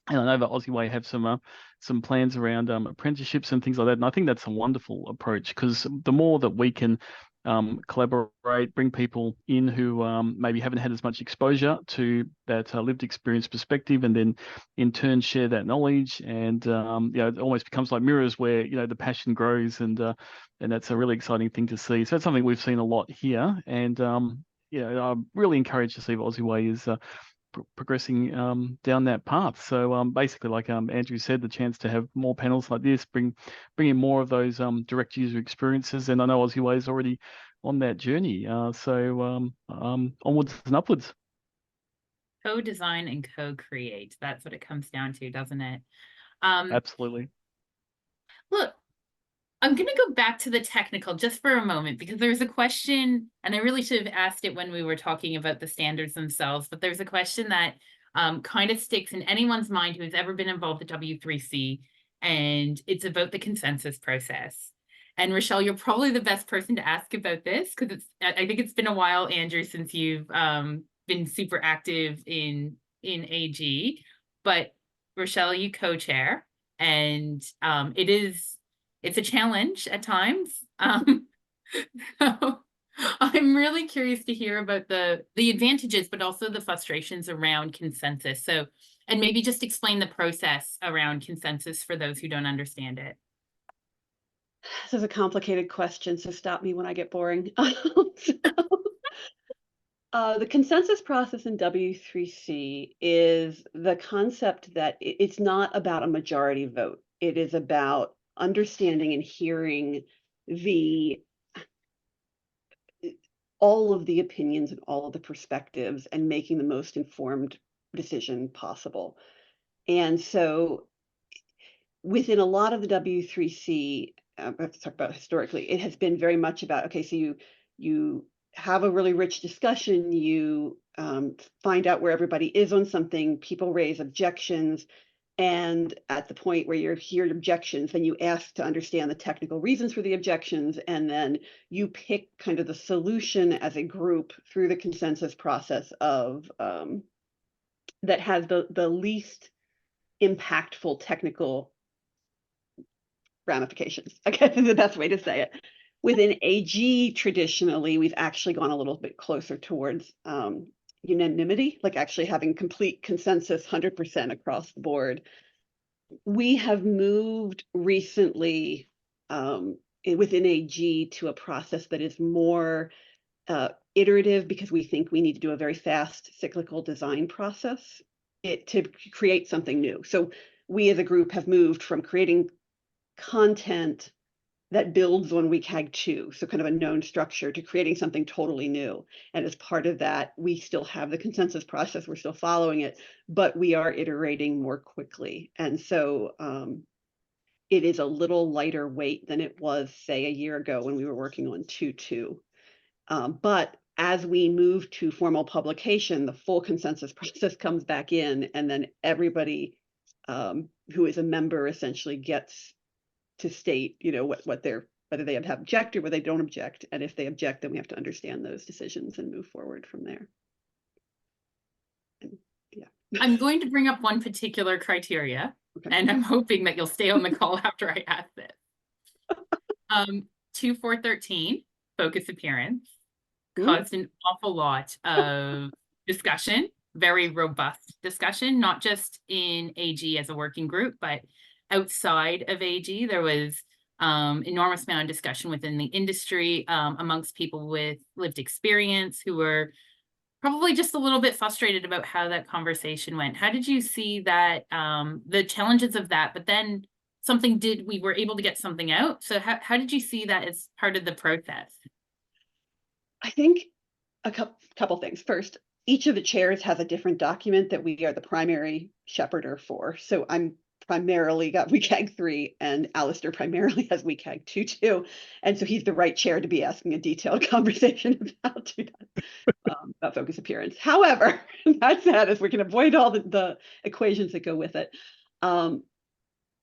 And I know that OZeWAI have some plans around apprenticeships and things like that. And I think that's a wonderful approach, because the more that we can collaborate, bring people in who maybe haven't had as much exposure to that lived experience perspective, and then in turn share that knowledge, and it almost becomes like mirrors where the passion grows, and that's a really exciting thing to see. So that's something we've seen a lot here, and I'm really encouraged to see what OZeWAI is progressing down that path. So basically, like Andrew said, the chance to have more panels like this, bring in more of those direct user experiences, and I know OZeWAI is already on that journey. So onwards and upwards. Co-design and co-create. That's what it comes down to, doesn't it? Absolutely. Look, I'm going to go back to the technical just for a moment, because there's a question, and I really should have asked it when we were talking about the standards themselves, but there's a question that kind of sticks in anyone's mind who's ever been involved with W3C, and it's about the consensus process. And Rachael, you're probably the best person to ask about this, because I think it's been a while, Andrew, since you've been super active in AG, but Rachael, you co-chair, and it's a challenge at times. So I'm really curious to hear about the advantages, but also the frustrations around consensus. So, and maybe just explain the process around consensus for those who don't understand it. This is a complicated question, so stop me when I get boring. The consensus process in W3C is the concept that it's not about a majority vote. It is about understanding and hearing all of the opinions and all of the perspectives and making the most informed decision possible. And so within a lot of the W3C, I have to talk about historically, it has been very much about, okay, so you have a really rich discussion, you find out where everybody is on something, people raise objections, and at the point where you hear objections, then you ask to understand the technical reasons for the objections, and then you pick kind of the solution as a group through the consensus process of that has the least impactful technical ramifications, I guess is the best way to say it. Within AG, traditionally, we've actually gone a little bit closer towards unanimity, like actually having complete consensus 100% across the board. We have moved recently within AG to a process that is more iterative, because we think we need to do a very fast cyclical design process to create something new. So we as a group have moved from creating content that builds on WCAG 2, so kind of a known structure, to creating something totally new. And as part of that, we still have the consensus process, we're still following it, but we are iterating more quickly. And so it is a little lighter weight than it was, say, a year ago when we were working on 2.2. But as we move to formal publication, the full consensus process comes back in, and then everybody who is a member essentially gets to state, you know, whether they have object or whether they don't object. And if they object, then we have to understand those decisions and move forward from there. And, yeah. I'm going to bring up one particular criteria, Okay. and I'm hoping that you'll stay on the call after I ask this. 2413, focus appearance, caused an awful lot of discussion, very robust discussion, not just in AG as a working group, but outside of AG. There was enormous amount of discussion within the industry amongst people with lived experience who were probably just a little bit frustrated about how that conversation went. How did you see that, the challenges of that, but then we were able to get something out? So how did you see that as part of the process? I think a couple things. First, each of the chairs has a different document that we are the primary shepherder for. So I'm primarily got WCAG 3, and Alistair primarily has WCAG 2.2, and so he's the right chair to be asking a detailed conversation about focus appearance. However, that said, if we can avoid all the equations that go with it,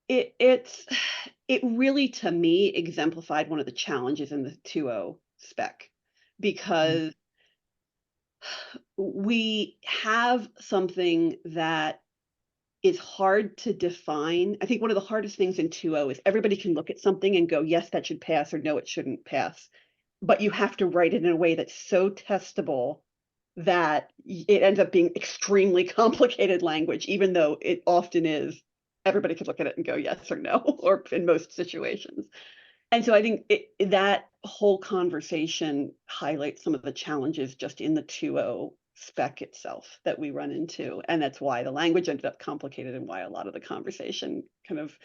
it really, to me, exemplified one of the challenges in the 2.0 spec, because we have something that is hard to define. I think one of the hardest things in 2.0 is everybody can look at something and go, yes, that should pass, or no, it shouldn't pass. But you have to write it in a way that's so testable that it ends up being extremely complicated language, even though it often is. Everybody could look at it and go yes or no, or in most situations. And so I think that whole conversation highlights some of the challenges just in the 2.0 spec itself that we run into. And that's why the language ended up complicated and why a lot of the conversation kind of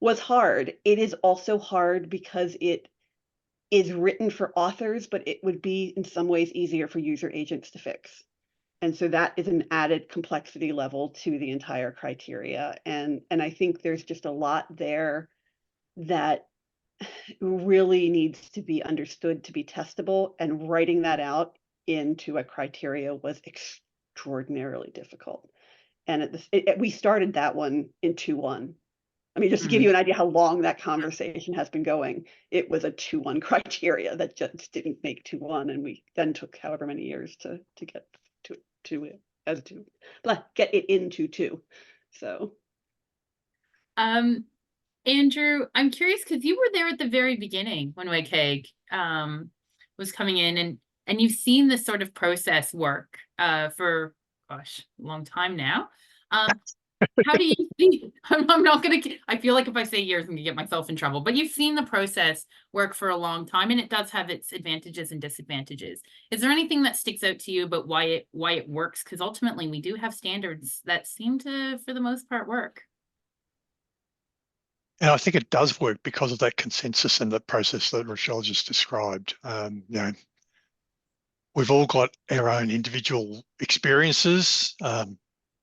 was hard. It is also hard because it is written for authors, but it would be in some ways easier for user agents to fix. And so that is an added complexity level to the entire criteria. And I think there's just a lot there that really needs to be understood to be testable, and writing that out into a criteria was extraordinarily difficult. And we started that one in 2.1. I mean, just to give you an idea how long that conversation has been going, it was a 2.1 criteria that just didn't make 2.1, and we then took however many years to get get it into 2. So Andrew, I'm curious because you were there at the very beginning when WCAG was coming in, and you've seen this sort of process work for, gosh, a long time now. How do you see, I'm not going to, I feel like if I say years, I'm going to get myself in trouble, but you've seen the process work for a long time, and it does have its advantages and disadvantages. Is there anything that sticks out to you about why it works? Because ultimately we do have standards that seem to, for the most part, work. And I think it does work because of that consensus and the process that Rachael just described. You know, we've all got our own individual experiences.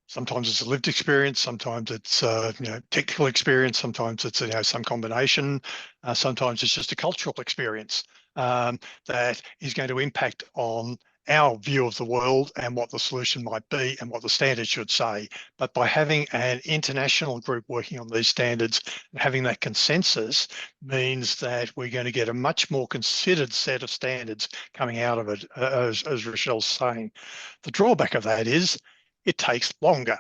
Sometimes it's a lived experience, sometimes it's you know, technical experience, sometimes it's, you know, some combination, sometimes it's just a cultural experience that is going to impact on our view of the world and what the solution might be and what the standard should say. But by having an international group working on these standards and having that consensus means that we're going to get a much more considered set of standards coming out of it, as Rachel's saying. The drawback of that is it takes longer.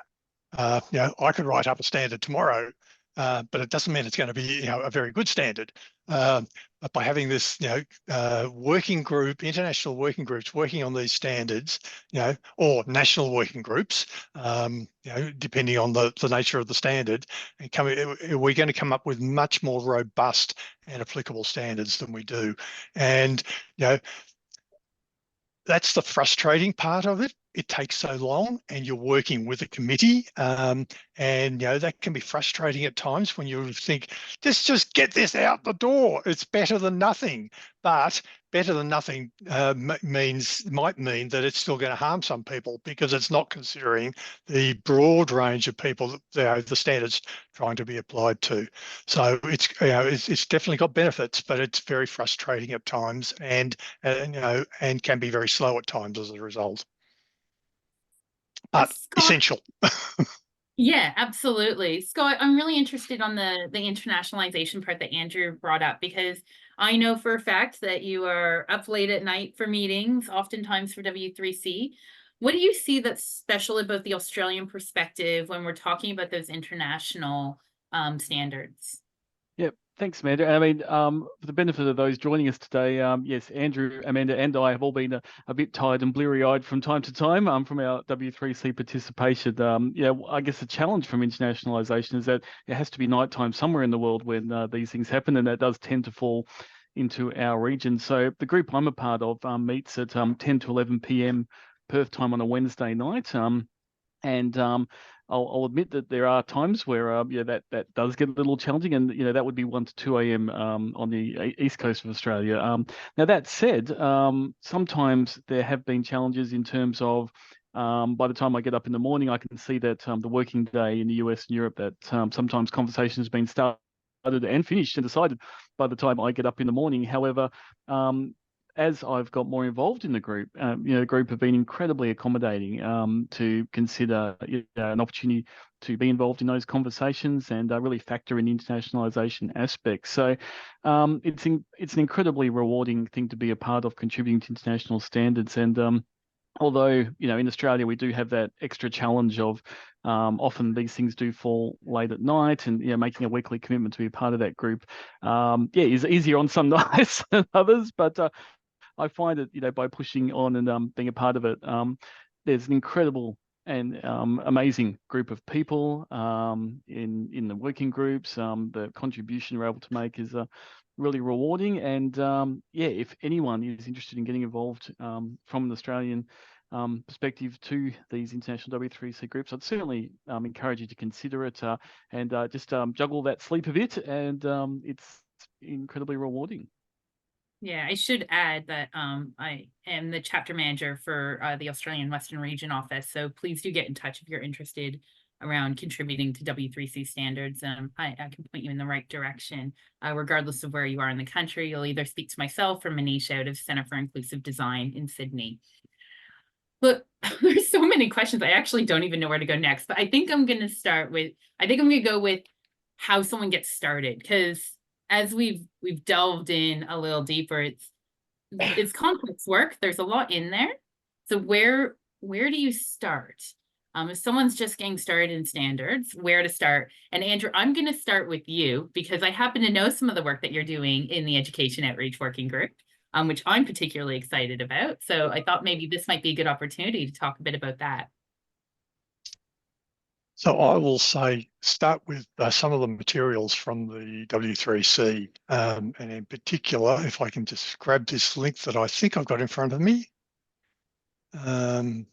You know, I could write up a standard tomorrow, but it doesn't mean it's going to be, you know, a very good standard. But by having this, you know, working group, international working groups working on these standards, you know, or national working groups, you know, depending on the nature of the standard, and we're going to come up with much more robust and applicable standards than we do. And, you know, that's the frustrating part of it. It takes so long, and you're working with a committee, and you know, that can be frustrating at times when you think, just get this out the door. It's better than nothing. But better than nothing might mean that it's still going to harm some people because it's not considering the broad range of people that, you know, the standards trying to be applied to. So it's, you know, it's definitely got benefits, but it's very frustrating at times, and you know, and can be very slow at times as a result. But Scott, essential. yeah, absolutely. Scott, I'm really interested on the internationalization part that Andrew brought up, because I know for a fact that you are up late at night for meetings, oftentimes for W3C. What do you see that's special about the Australian perspective when we're talking about those international standards? Yep. Thanks, Amanda. I mean, for the benefit of those joining us today, yes, Andrew, Amanda, and I have all been a bit tired and bleary-eyed from time to time from our W3C participation. Yeah, I guess the challenge from internationalisation is that it has to be nighttime somewhere in the world when these things happen, and that does tend to fall into our region. So the group I'm a part of meets at 10 to 11 p.m. Perth time on a Wednesday night, and I'll admit that there are times where yeah, that does get a little challenging, and you know, that would be 1 to 2 a.m. On the east coast of Australia. Now that said, sometimes there have been challenges in terms of by the time I get up in the morning, I can see that the working day in the US and Europe, that sometimes conversation has been started and finished and decided by the time I get up in the morning. However, as I've got more involved in the group, you know, the group have been incredibly accommodating to consider, you know, an opportunity to be involved in those conversations and really factor in internationalisation aspects. So it's an incredibly rewarding thing to be a part of, contributing to international standards. And although, you know, in Australia we do have that extra challenge of often these things do fall late at night, and you know, making a weekly commitment to be a part of that group, yeah, is easier on some nights than others, but I find that, you know, by pushing on and being a part of it, there's an incredible and amazing group of people in the working groups. The contribution we're able to make is really rewarding. And yeah, if anyone is interested in getting involved from an Australian perspective to these international W3C groups, I'd certainly encourage you to consider it and just juggle that sleep a bit, and it's incredibly rewarding. Yeah, I should add that I am the chapter manager for the Australian Western Region office. So please do get in touch if you're interested around contributing to W3C standards. I can point you in the right direction, regardless of where you are in the country. You'll either speak to myself or Manish out of Centre for Inclusive Design in Sydney. Look, there's so many questions. I actually don't even know where to go next, but I think I'm going to go with how someone gets started, because as we've delved in a little deeper, it's complex work. There's a lot in there. So where do you start? If someone's just getting started in standards, where to start? And Andrew, I'm going to start with you because I happen to know some of the work that you're doing in the Education Outreach Working Group, which I'm particularly excited about. So I thought maybe this might be a good opportunity to talk a bit about that. So I will say, start with some of the materials from the W3C, and in particular, if I can just grab this link that I think I've got in front of me. Come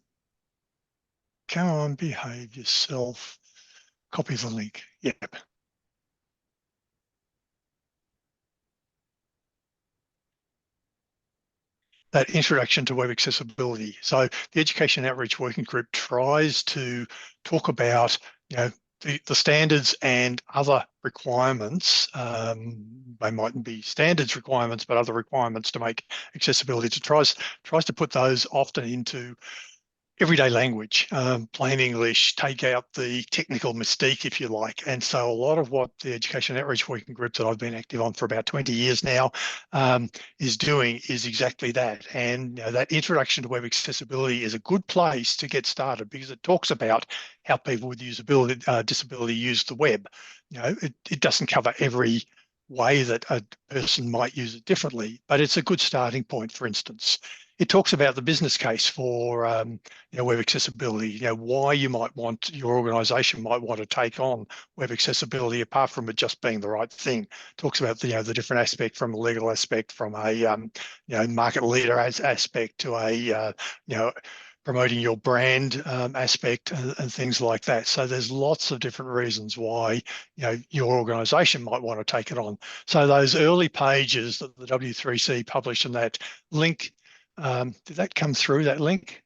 on, behave yourself. Copy the link. Yep. That introduction to web accessibility. So the Education Outreach Working Group tries to talk about, the standards and other requirements. They mightn't be standards requirements, but other requirements to make accessibility. Tries to put those often into everyday language, plain English, take out the technical mystique, if you like. And so a lot of what the Education Outreach Working Group that I've been active on for about 20 years now is doing is exactly that. And that introduction to web accessibility is a good place to get started because it talks about how people with disability use the web. It doesn't cover every way that a person might use it differently, but it's a good starting point. For instance, it talks about the business case for web accessibility, why you might want, your organization might want to take on web accessibility apart from it just being the right thing. It talks about the different aspect, from a legal aspect, from a market leader aspect, to a promoting your brand aspect and things like that. So there's lots of different reasons why your organization might want to take it on. So those early pages that the W3C published, and that link, did that come through, that link?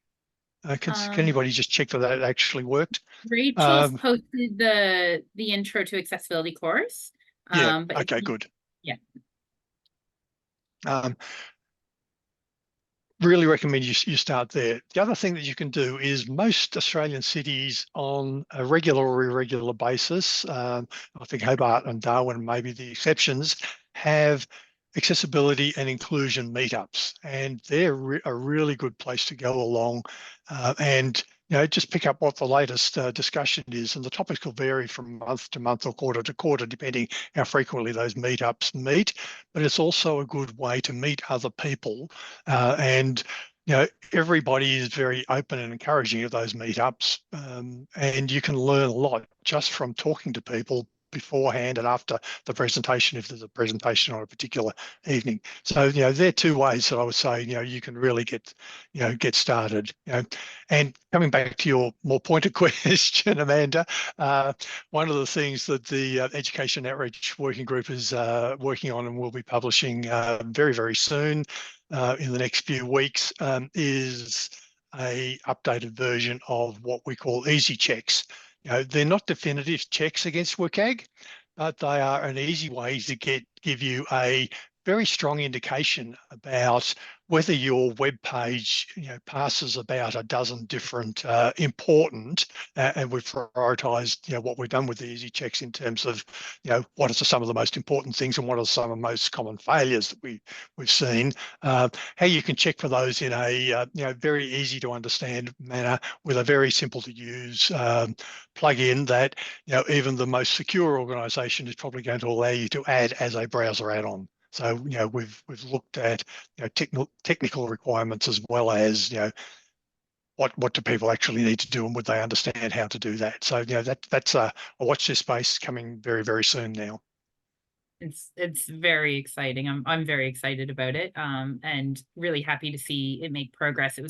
Can anybody just check that actually worked? Rachel's posted the intro to accessibility course. Yeah, okay, good. Yeah. Really recommend you start there. The other thing that you can do is, most Australian cities on a regular or irregular basis, I think Hobart and Darwin may be the exceptions, have accessibility and inclusion meetups, and they're a really good place to go along and just pick up what the latest discussion is. And the topics will vary from month to month or quarter to quarter, depending how frequently those meetups meet. But it's also a good way to meet other people. And everybody is very open and encouraging of those meetups. And you can learn a lot just from talking to people beforehand and after the presentation, if there's a presentation on a particular evening. So there are two ways that I would say you can really get started. And coming back to your more pointed question, Amanda, one of the things that the Education Outreach Working Group is working on and will be publishing very, very soon, in the next few weeks, is a updated version of what we call easy checks. They're not definitive checks against WCAG, but they are an easy way to give you a very strong indication about whether your web page passes about a dozen different important, and we've prioritized what we've done with the easy checks in terms of what are some of the most important things and what are some of the most common failures that we've seen. How you can check for those in a very easy to understand manner with a very simple to use plugin that even the most secure organization is probably going to allow you to add as a browser add-on. So we've looked at technical requirements as well as what do people actually need to do, and would they understand how to do that? So that's a watch this space coming very, very soon now. It's very exciting. I'm very excited about it, and really happy to see it make progress. It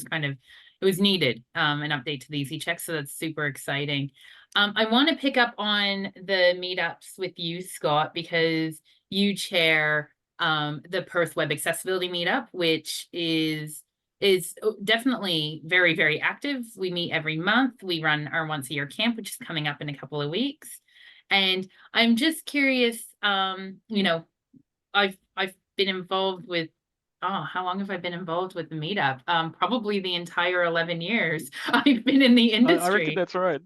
was needed, an update to the Easy Check, so that's super exciting. I want to pick up on the meetups with you, Scott, because you chair the Perth Web Accessibility Meetup, which is definitely very, very active. We meet every month. We run our once a year camp, which is coming up in a couple of weeks. And I'm just curious, you know, I've been involved with, how long have I been involved with the meetup? Probably the entire 11 years I've been in the industry. I reckon that's right.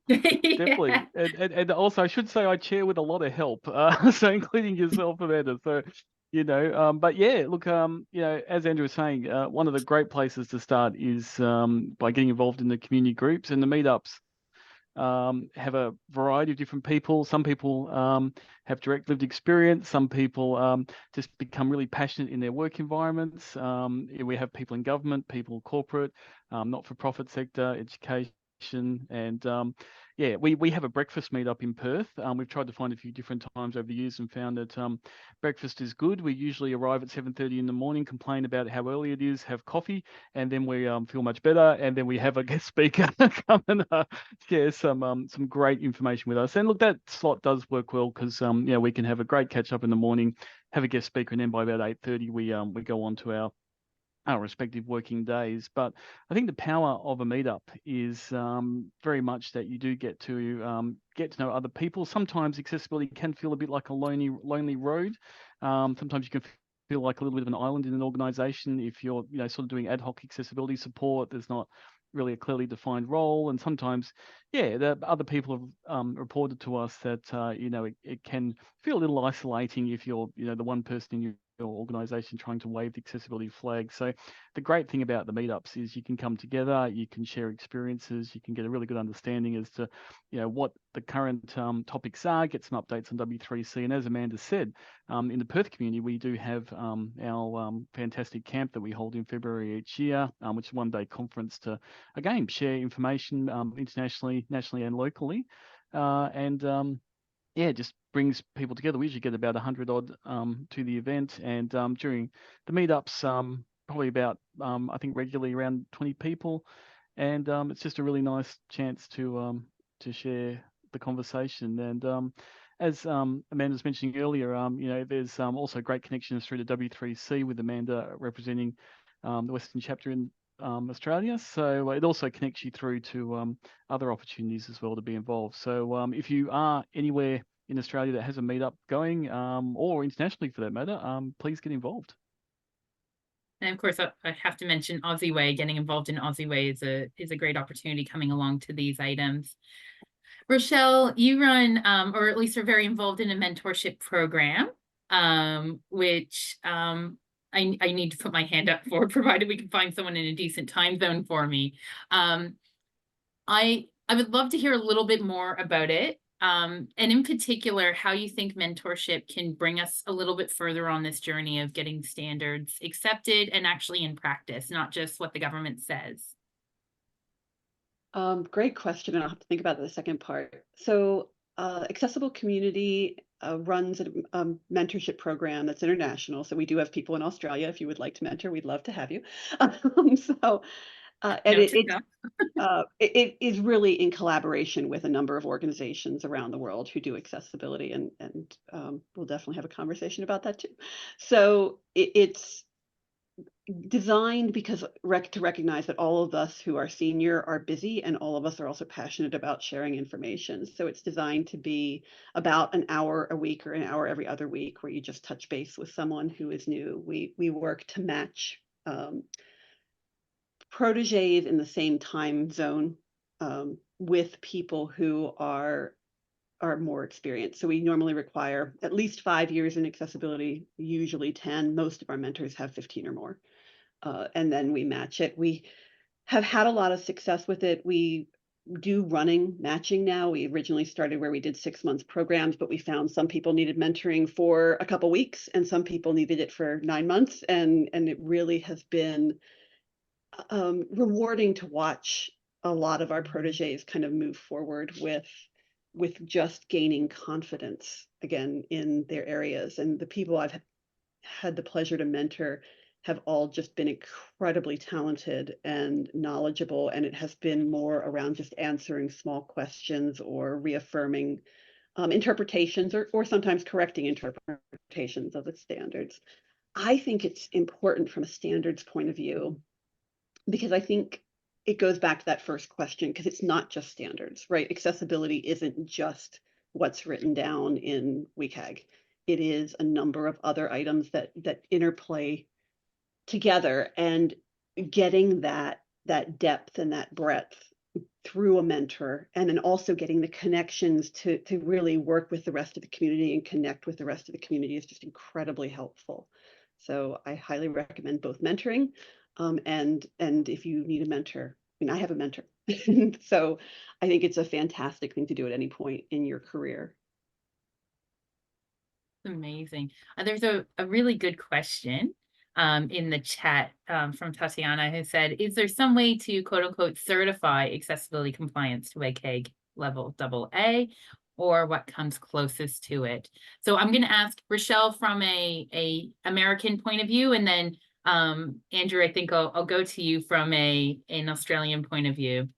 Definitely. Yeah. And also I should say I chair with a lot of help, so including yourself, Amanda. So, but yeah, look, as Andrew was saying, one of the great places to start is by getting involved in the community groups, and the meetups have a variety of different people. Some people have direct lived experience. Some people just become really passionate in their work environments. We have people in government, people corporate, not-for-profit sector, education, and we have a breakfast meetup in Perth. We've tried to find a few different times over the years and found that breakfast is good. We usually arrive at 7:30 in the morning, complain about how early it is, have coffee, and then we feel much better. And then we have a guest speaker come and share some great information with us. And look, that slot does work well because we can have a great catch up in the morning, have a guest speaker, and then by about 8:30 we go on to our respective working days. But I think the power of a meetup is very much that you do get to know other people. Sometimes accessibility can feel a bit like a lonely road. Sometimes you can feel like a little bit of an island in an organization if you're sort of doing ad hoc accessibility support. There's not really a clearly defined role, and sometimes the other people have reported to us that it can feel a little isolating if you're the one person in your organization trying to wave the accessibility flag. So the great thing about the meetups is you can come together, you can share experiences, you can get a really good understanding as to what the current topics are, get some updates on W3C. And as Amanda said, in the Perth community, we do have our fantastic camp that we hold in February each year, which is a one-day conference to, again, share information internationally, nationally, and locally. Just brings people together. We usually get about 100 odd to the event, and during the meetups, probably about I think regularly around 20 people, and it's just a really nice chance to share the conversation. And as Amanda was mentioning earlier, there's also great connections through the W3C with Amanda representing the Western chapter in Australia. So it also connects you through to other opportunities as well to be involved. So if you are anywhere in Australia that has a meetup going, or internationally for that matter, please get involved. And of course, I have to mention OZeWAI. Getting involved in OZeWAI is a great opportunity coming along to these items. Rachael, you run, or at least are very involved in a mentorship program, which I need to put my hand up for, provided we can find someone in a decent time zone for me. I would love to hear a little bit more about it. And in particular, how you think mentorship can bring us a little bit further on this journey of getting standards accepted and actually in practice, not just what the government says. Great question, and I'll have to think about the second part. So Accessible Community runs a mentorship program that's international. So we do have people in Australia. If you would like to mentor, we'd love to have you. It is really in collaboration with a number of organizations around the world who do accessibility, and we'll definitely have a conversation about that too. So it's designed because to recognize that all of us who are senior are busy, and all of us are also passionate about sharing information. So it's designed to be about an hour a week or an hour every other week where you just touch base with someone who is new. We work to match proteges in the same time zone with people who are more experienced. So we normally require at least 5 years in accessibility, usually 10. Most of our mentors have 15 or more. And then we match it. We have had a lot of success with it. We do running matching now. We originally started where we did 6 months programs, but we found some people needed mentoring for a couple weeks and some people needed it for 9 months. And it really has been rewarding to watch a lot of our proteges kind of move forward with just gaining confidence again in their areas. And the people I've had the pleasure to mentor have all just been incredibly talented and knowledgeable. And it has been more around just answering small questions or reaffirming interpretations or sometimes correcting interpretations of the standards. I think it's important from a standards point of view, because I think it goes back to that first question, because it's not just standards, right? Accessibility isn't just what's written down in WCAG. It is a number of other items that interplay together, and getting that depth and that breadth through a mentor, and then also getting the connections to really work with the rest of the community and connect with the rest of the community is just incredibly helpful. So I highly recommend both mentoring, and if you need a mentor, I mean, I have a mentor. So I think it's a fantastic thing to do at any point in your career. Amazing. There's a really good question in the chat from Tatiana, who said, is there some way to quote unquote certify accessibility compliance to WCAG level AA, or what comes closest to it? So I'm going to ask Rachael from a American point of view, and then Andrew, I think I'll go to you from an Australian point of view.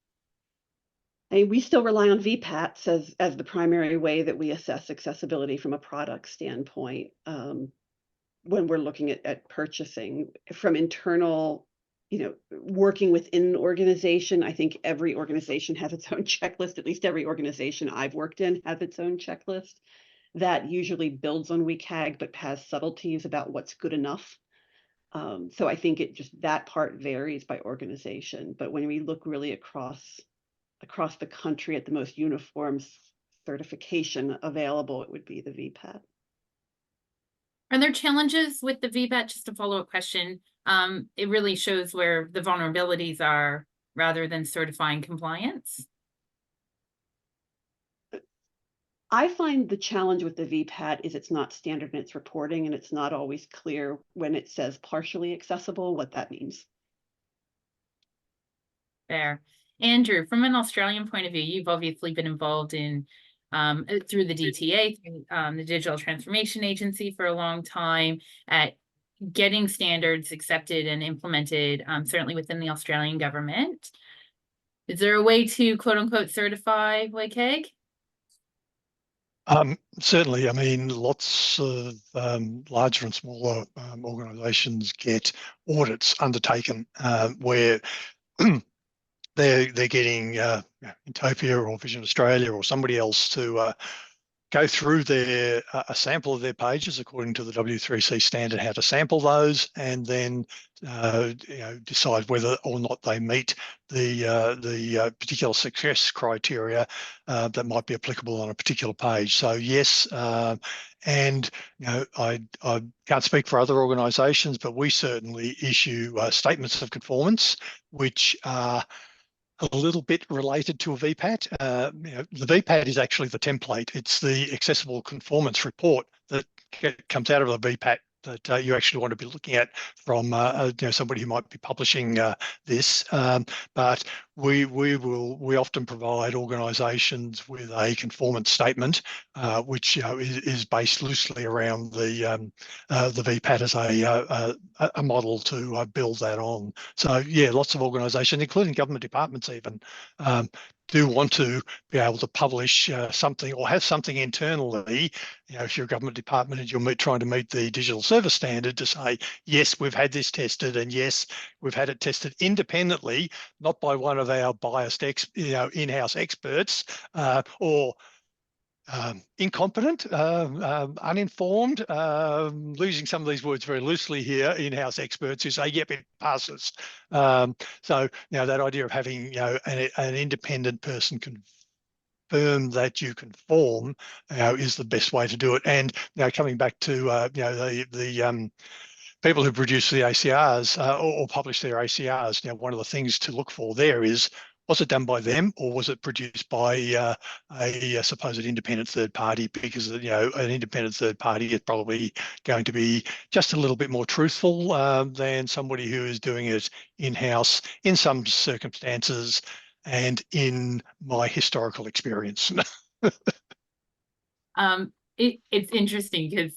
We still rely on VPATs as the primary way that we assess accessibility from a product standpoint when we're looking at purchasing. From internal, working within an organization, I think every organization has its own checklist. At least every organization I've worked in has its own checklist that usually builds on WCAG but has subtleties about what's good enough. So I think that part varies by organization. But when we look really across the country at the most uniform certification available, it would be the VPAT. Are there challenges with the VPAT? Just a follow-up question. It really shows where the vulnerabilities are rather than certifying compliance. I find the challenge with the VPAT is it's not standard in its reporting, and it's not always clear when it says partially accessible what that means. Fair. Andrew, from an Australian point of view, you've obviously been involved in through the DTA, the Digital Transformation Agency, for a long time, at getting standards accepted and implemented, certainly within the Australian government. Is there a way to quote unquote certify WCAG? Certainly. I mean, lots of larger and smaller organisations get audits undertaken where they're getting Intopia or Vision Australia or somebody else to go through a sample of their pages according to the W3C standard, how to sample those, and then decide whether or not they meet the particular success criteria that might be applicable on a particular page. So yes, and I can't speak for other organisations, but we certainly issue statements of conformance, which are a little bit related to a VPAT. The VPAT is actually the template. It's the accessible conformance report that comes out of the VPAT that you actually want to be looking at from somebody who might be publishing this. But we often provide organisations with a conformance statement, which is based loosely around the VPAT as a model to build that on. So yeah, lots of organisations, including government departments, even do want to be able to publish something or have something internally. If you're a government department and you're trying to meet the digital service standard, to say, yes, we've had this tested, and yes, we've had it tested independently, not by one of our biased in-house experts or incompetent, uninformed, losing some of these words very loosely here, in-house experts who say, yep, it passes. So that idea of having an independent person confirm that you conform is the best way to do it. And coming back to the people who produce the ACRs or publish their ACRs, one of the things to look for there is was it done by them, or was it produced by a supposed independent third party? Because an independent third party is probably going to be just a little bit more truthful than somebody who is doing it in-house in some circumstances and in my historical experience. It's interesting because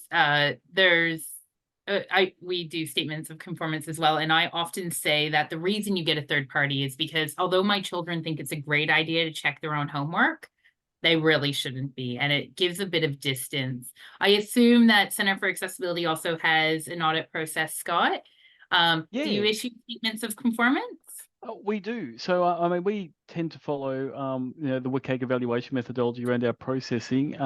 we do statements of conformance as well, and I often say that the reason you get a third party is because although my children think it's a great idea to check their own homework, they really shouldn't be, and it gives a bit of distance. I assume that Center for Accessibility also has an audit process, Scott. Do you issue statements of conformance? We do. So, I mean, we tend to follow, the WCAG evaluation methodology around our processing.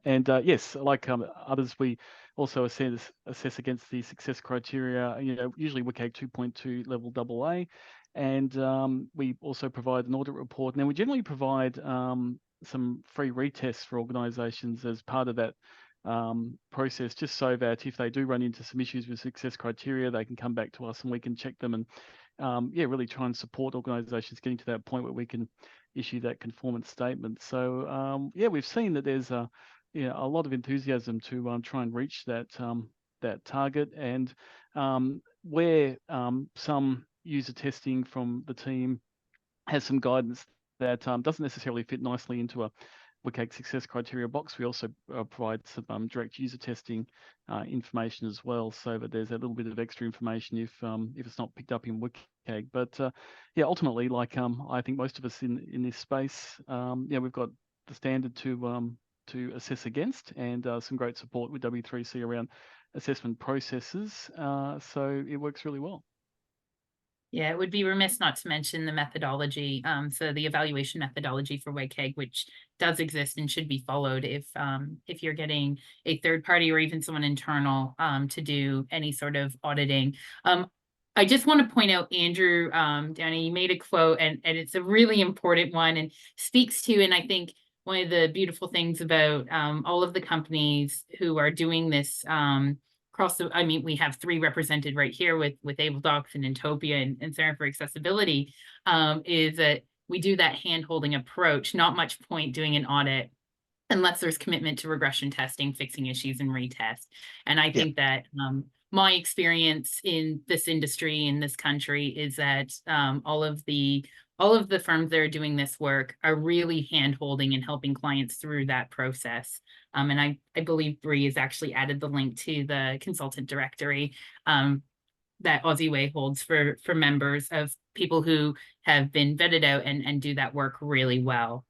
Yes, like others, we also assess against the success criteria, usually WCAG 2.2 level AA. And we also provide an audit report. Now, we generally provide some free retests for organisations as part of that process, just so that if they do run into some issues with success criteria, they can come back to us and we can check them and really try and support organisations getting to that point where we can issue that conformance statement. So we've seen that there's a lot of enthusiasm to try and reach that target, and where some user testing from the team has some guidance that doesn't necessarily fit nicely into a WCAG success criteria box, we also provide some direct user testing information as well, so that there's a little bit of extra information if it's not picked up in WCAG. But ultimately, like I think most of us in this space, we've got the standard to assess against, and some great support with W3C around assessment processes. So it works really well. Yeah, it would be remiss not to mention the methodology. So the evaluation methodology for WCAG, which does exist and should be followed if you're getting a third party or even someone internal to do any sort of auditing. I just want to point out, Andrew, Danny, you made a quote, and it's a really important one and speaks to, and I think one of the beautiful things about all of the companies who are doing this we have 3 represented right here with AbleDocs and Intopia and Center for Accessibility, is that we do that hand-holding approach, not much point doing an audit unless there's commitment to regression testing, fixing issues, and retest. And I think that my experience in this industry, in this country, is that all of the firms that are doing this work are really hand-holding and helping clients through that process. And I believe Bree has actually added the link to the consultant directory that OZeWAI holds for members of people who have been vetted out and do that work really well.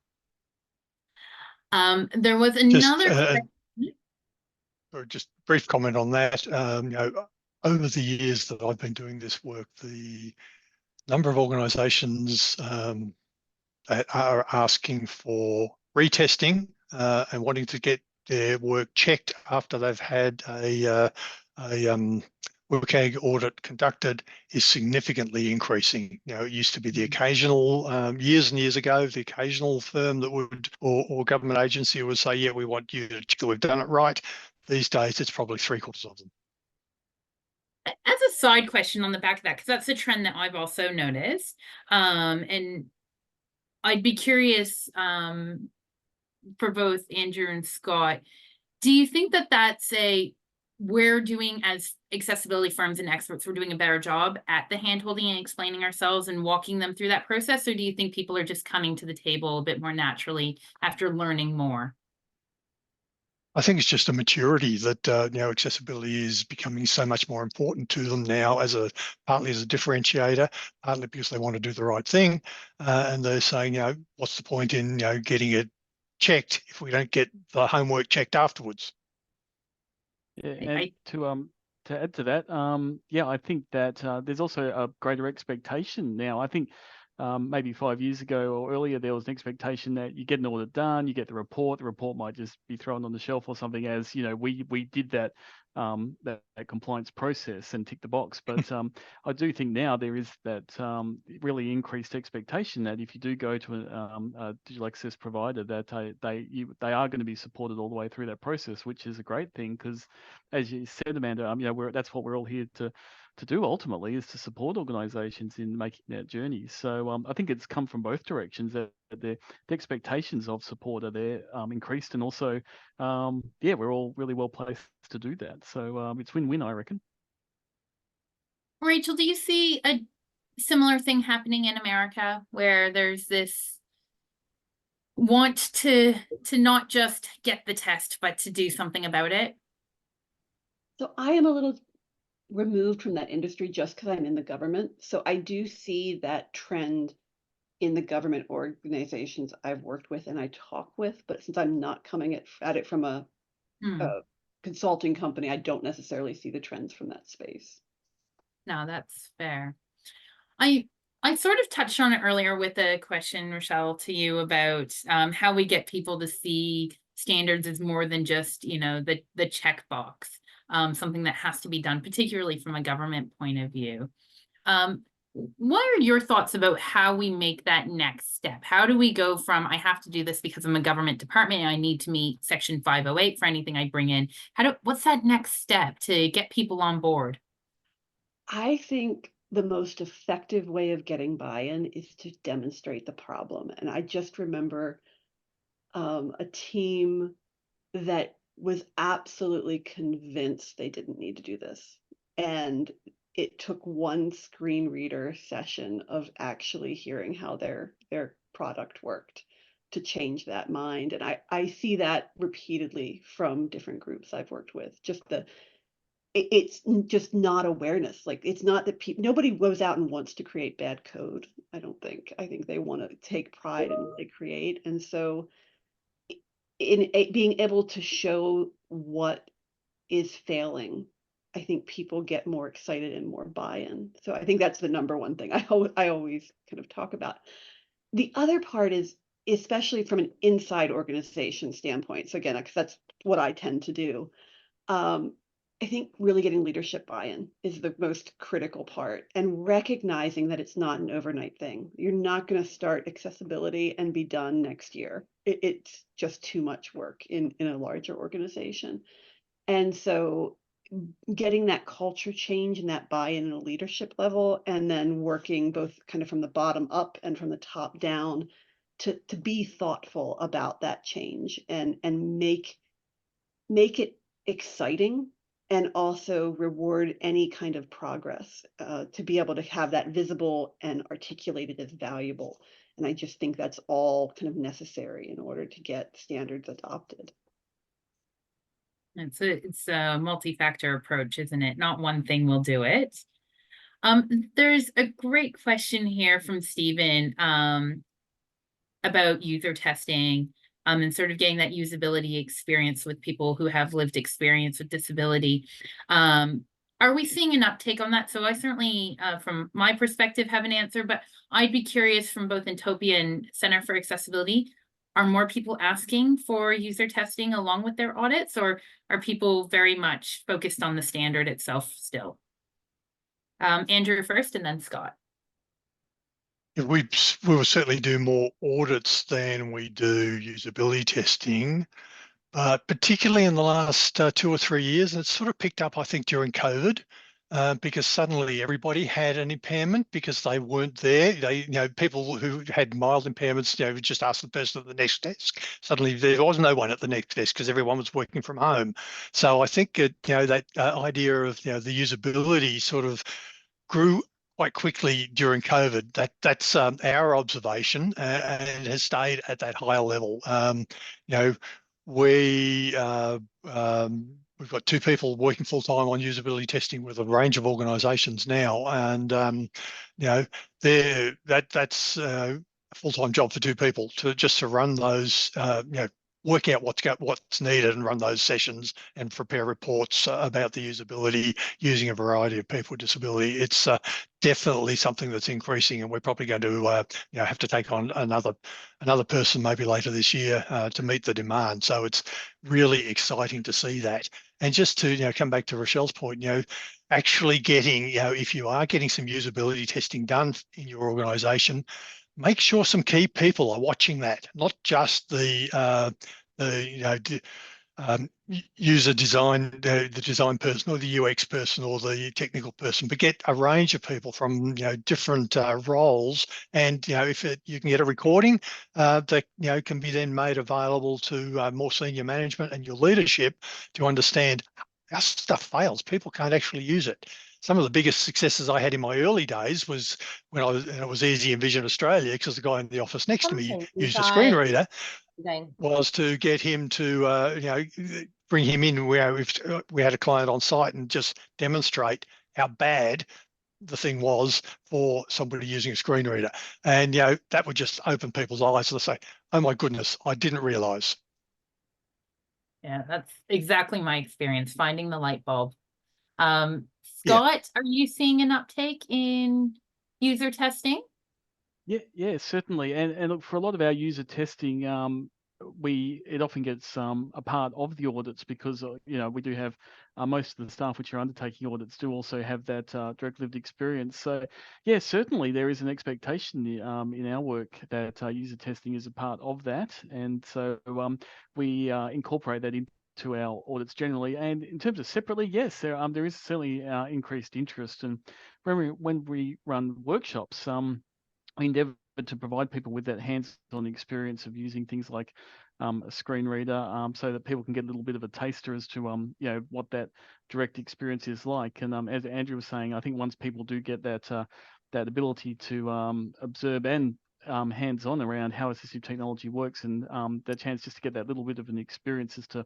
There was another just a brief comment on that. Over the years that I've been doing this work, the number of organisations that are asking for retesting and wanting to get their work checked after they've had a WCAG audit conducted is significantly increasing. It used to be the occasional, years and years ago, the occasional firm that would, or government agency would say, yeah, we want you to check that we've done it right. These days, it's probably 3/4 of them. As a side question on the back of that, because that's a trend that I've also noticed, and I'd be curious for both Andrew and Scott, do you think that that's we're doing, as accessibility firms and experts, we're doing a better job at the hand-holding and explaining ourselves and walking them through that process? Or do you think people are just coming to the table a bit more naturally after learning more? I think it's just a maturity that accessibility is becoming so much more important to them now, partly as a differentiator, partly because they want to do the right thing, and they're saying, what's the point in getting it checked if we don't get the homework checked afterwards? Yeah, and to add to that, I think that there's also a greater expectation now. I think maybe 5 years ago or earlier, there was an expectation that you get an audit done, you get the report might just be thrown on the shelf or something, as we did that compliance process and tick the box. But I do think now there is that really increased expectation that if you do go to a digital access provider, that they are going to be supported all the way through that process, which is a great thing, because as you said, Amanda, that's what we're all here to do ultimately is to support organizations in making that journey. So I think it's come from both directions, that the expectations of support are there, increased, and also, yeah, we're all really well placed to do that. So it's win-win, I reckon. Rachel, do you see a similar thing happening in America where there's this want to not just get the test, but to do something about it? So I am a little removed from that industry just because I'm in the government. So I do see that trend in the government organizations I've worked with and I talk with, but since I'm not coming at it from a consulting company, I don't necessarily see the trends from that space. No, that's fair. I sort of touched on it earlier with a question, Rachael, to you about how we get people to see standards as more than just, you know, the checkbox, something that has to be done, particularly from a government point of view. What are your thoughts about how we make that next step? How do we go from, I have to do this because I'm a government department and I need to meet Section 508 for anything I bring in? What's that next step to get people on board? I think the most effective way of getting buy-in is to demonstrate the problem. And I just remember a team that was absolutely convinced they didn't need to do this. And it took one screen reader session of actually hearing how their product worked to change that mind. And I see that repeatedly from different groups I've worked with. It's just not awareness. Like, it's not that nobody goes out and wants to create bad code. I don't think. I think they want to take pride in what they create. And so in being able to show what is failing, I think people get more excited and more buy-in. So I think that's the number one thing I always kind of talk about. The other part is, especially from an inside organization standpoint, so again, because that's what I tend to do, I think really getting leadership buy-in is the most critical part, and recognizing that it's not an overnight thing. You're not going to start accessibility and be done next year. It's just too much work in a larger organization. And so getting that culture change and that buy-in at a leadership level, and then working both kind of from the bottom up and from the top down to be thoughtful about that change and make it exciting, and also reward any kind of progress, to be able to have that visible and articulated as valuable. And I just think that's all kind of necessary in order to get standards adopted. It's a multi-factor approach, isn't it? Not one thing will do it. There's a great question here from Stephen about user testing and sort of getting that usability experience with people who have lived experience with disability. Are we seeing an uptake on that? So I certainly, from my perspective, have an answer, but I'd be curious from both Intopia and Center for Accessibility, are more people asking for user testing along with their audits, or are people very much focused on the standard itself still? Andrew first, and then Scott. We will certainly do more audits than we do usability testing, but particularly in the last 2 or 3 years, and it's sort of picked up, I think, during COVID, because suddenly everybody had an impairment because they weren't there. People who had mild impairments, would just ask the person at the next desk. Suddenly there was no one at the next desk because everyone was working from home. So I think that idea of the usability sort of grew quite quickly during COVID. That's our observation, and has stayed at that higher level. We've got 2 people working full time on usability testing with a range of organisations now, and that's a full-time job for 2 people to run those, work out what's needed and run those sessions and prepare reports about the usability using a variety of people with disability. It's definitely something that's increasing, and we're probably going to have to take on another person maybe later this year to meet the demand. So it's really exciting to see that. And just to come back to Rachel's point, actually getting, if you are getting some usability testing done in your organisation, make sure some key people are watching that, not just the user design, the design person or the UX person or the technical person, but get a range of people from different roles. And if you can get a recording that can be then made available to more senior management and your leadership to understand our stuff fails. People can't actually use it. Some of the biggest successes I had in my early days was when it was easy in Vision Australia, because the guy in the office next to me used a screen reader, was to get him to bring him in where we had a client on site and just demonstrate how bad the thing was for somebody using a screen reader. And that would just open people's eyes to say, oh my goodness, I didn't realize. Yeah, that's exactly my experience, finding the light bulb. Scott, Are you seeing an uptake in user testing? Yeah, certainly. And look, for a lot of our user testing, it often gets a part of the audits, because we do have most of the staff which are undertaking audits do also have that direct lived experience. So yeah, certainly there is an expectation in our work that user testing is a part of that, and so we incorporate that into our audits generally. And in terms of separately, yes, there is certainly increased interest, and when we run workshops, we endeavour to provide people with that hands-on experience of using things like a screen reader, so that people can get a little bit of a taster as to what that direct experience is like. And as Andrew was saying, I think once people do get that ability to observe and hands-on around how assistive technology works, and the chance just to get that little bit of an experience as to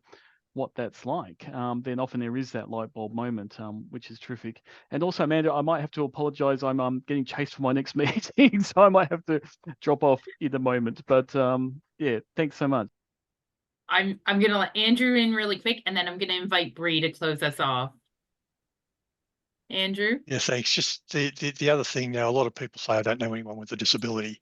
what that's like, then often there is that light bulb moment, which is terrific. And also, Amanda, I might have to apologize. I'm getting chased for my next meeting, so I might have to drop off in a moment. But yeah, thanks so much. I'm gonna let Andrew in really quick, and then I'm gonna invite Bree to close us off. Andrew? Yeah, thanks. Just the other thing now, a lot of people say, I don't know anyone with a disability,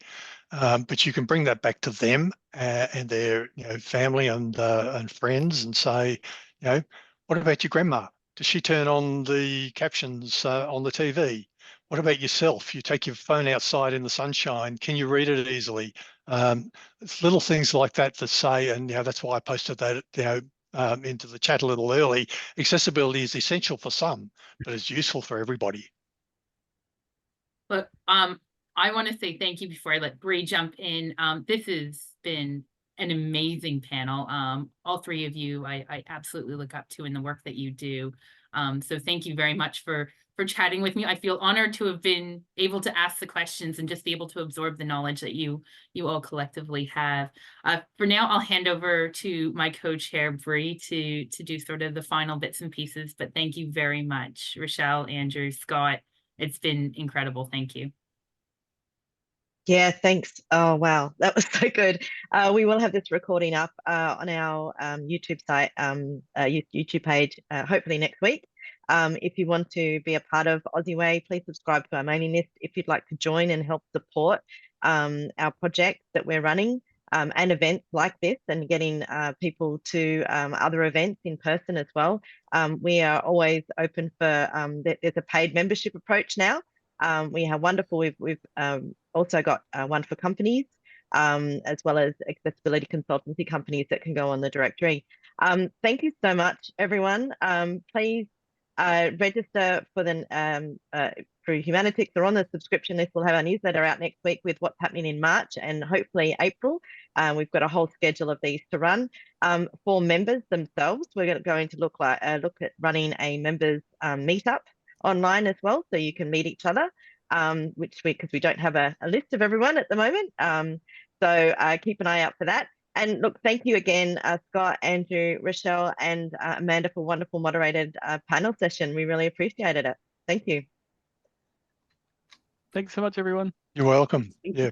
but you can bring that back to them and their family and friends, and say, what about your grandma? Does she turn on the captions on the TV? What about yourself? You take your phone outside in the sunshine. Can you read it easily? It's little things like that that say, and that's why I posted that into the chat a little early. Accessibility is essential for some, but it's useful for everybody. Look, I want to say thank you before I let Bree jump in. This has been an amazing panel. All three of you, I absolutely look up to in the work that you do. So thank you very much for chatting with me. I feel honored to have been able to ask the questions and just be able to absorb the knowledge that you all collectively have. For now, I'll hand over to my co-chair, Bree, to do sort of the final bits and pieces. But thank you very much, Rachael, Andrew, Scott. It's been incredible. Thank you. Yeah, thanks. Oh, wow. That was so good. We will have this recording up on our YouTube site, YouTube page, hopefully next week. If you want to be a part of OZeWAI, please subscribe to our mailing list if you'd like to join and help support our projects that we're running and events like this, and getting people to other events in person as well. We are always open for, there's a paid membership approach now. We have wonderful, we've also got one for companies, as well as accessibility consultancy companies that can go on the directory. Thank you so much, everyone. Please register for the through Humanitix or on the subscription list. We'll have our newsletter out next week with what's happening in March and hopefully April. We've got a whole schedule of these to run. For members themselves, we're going to look at running a members meetup online as well, so you can meet each other, because we don't have a list of everyone at the moment. So keep an eye out for that. And look, thank you again, Scott, Andrew, Rachael, and Amanda for wonderful moderated panel session. We really appreciated it. Thank you. Thanks so much, everyone. You're welcome. Thank you for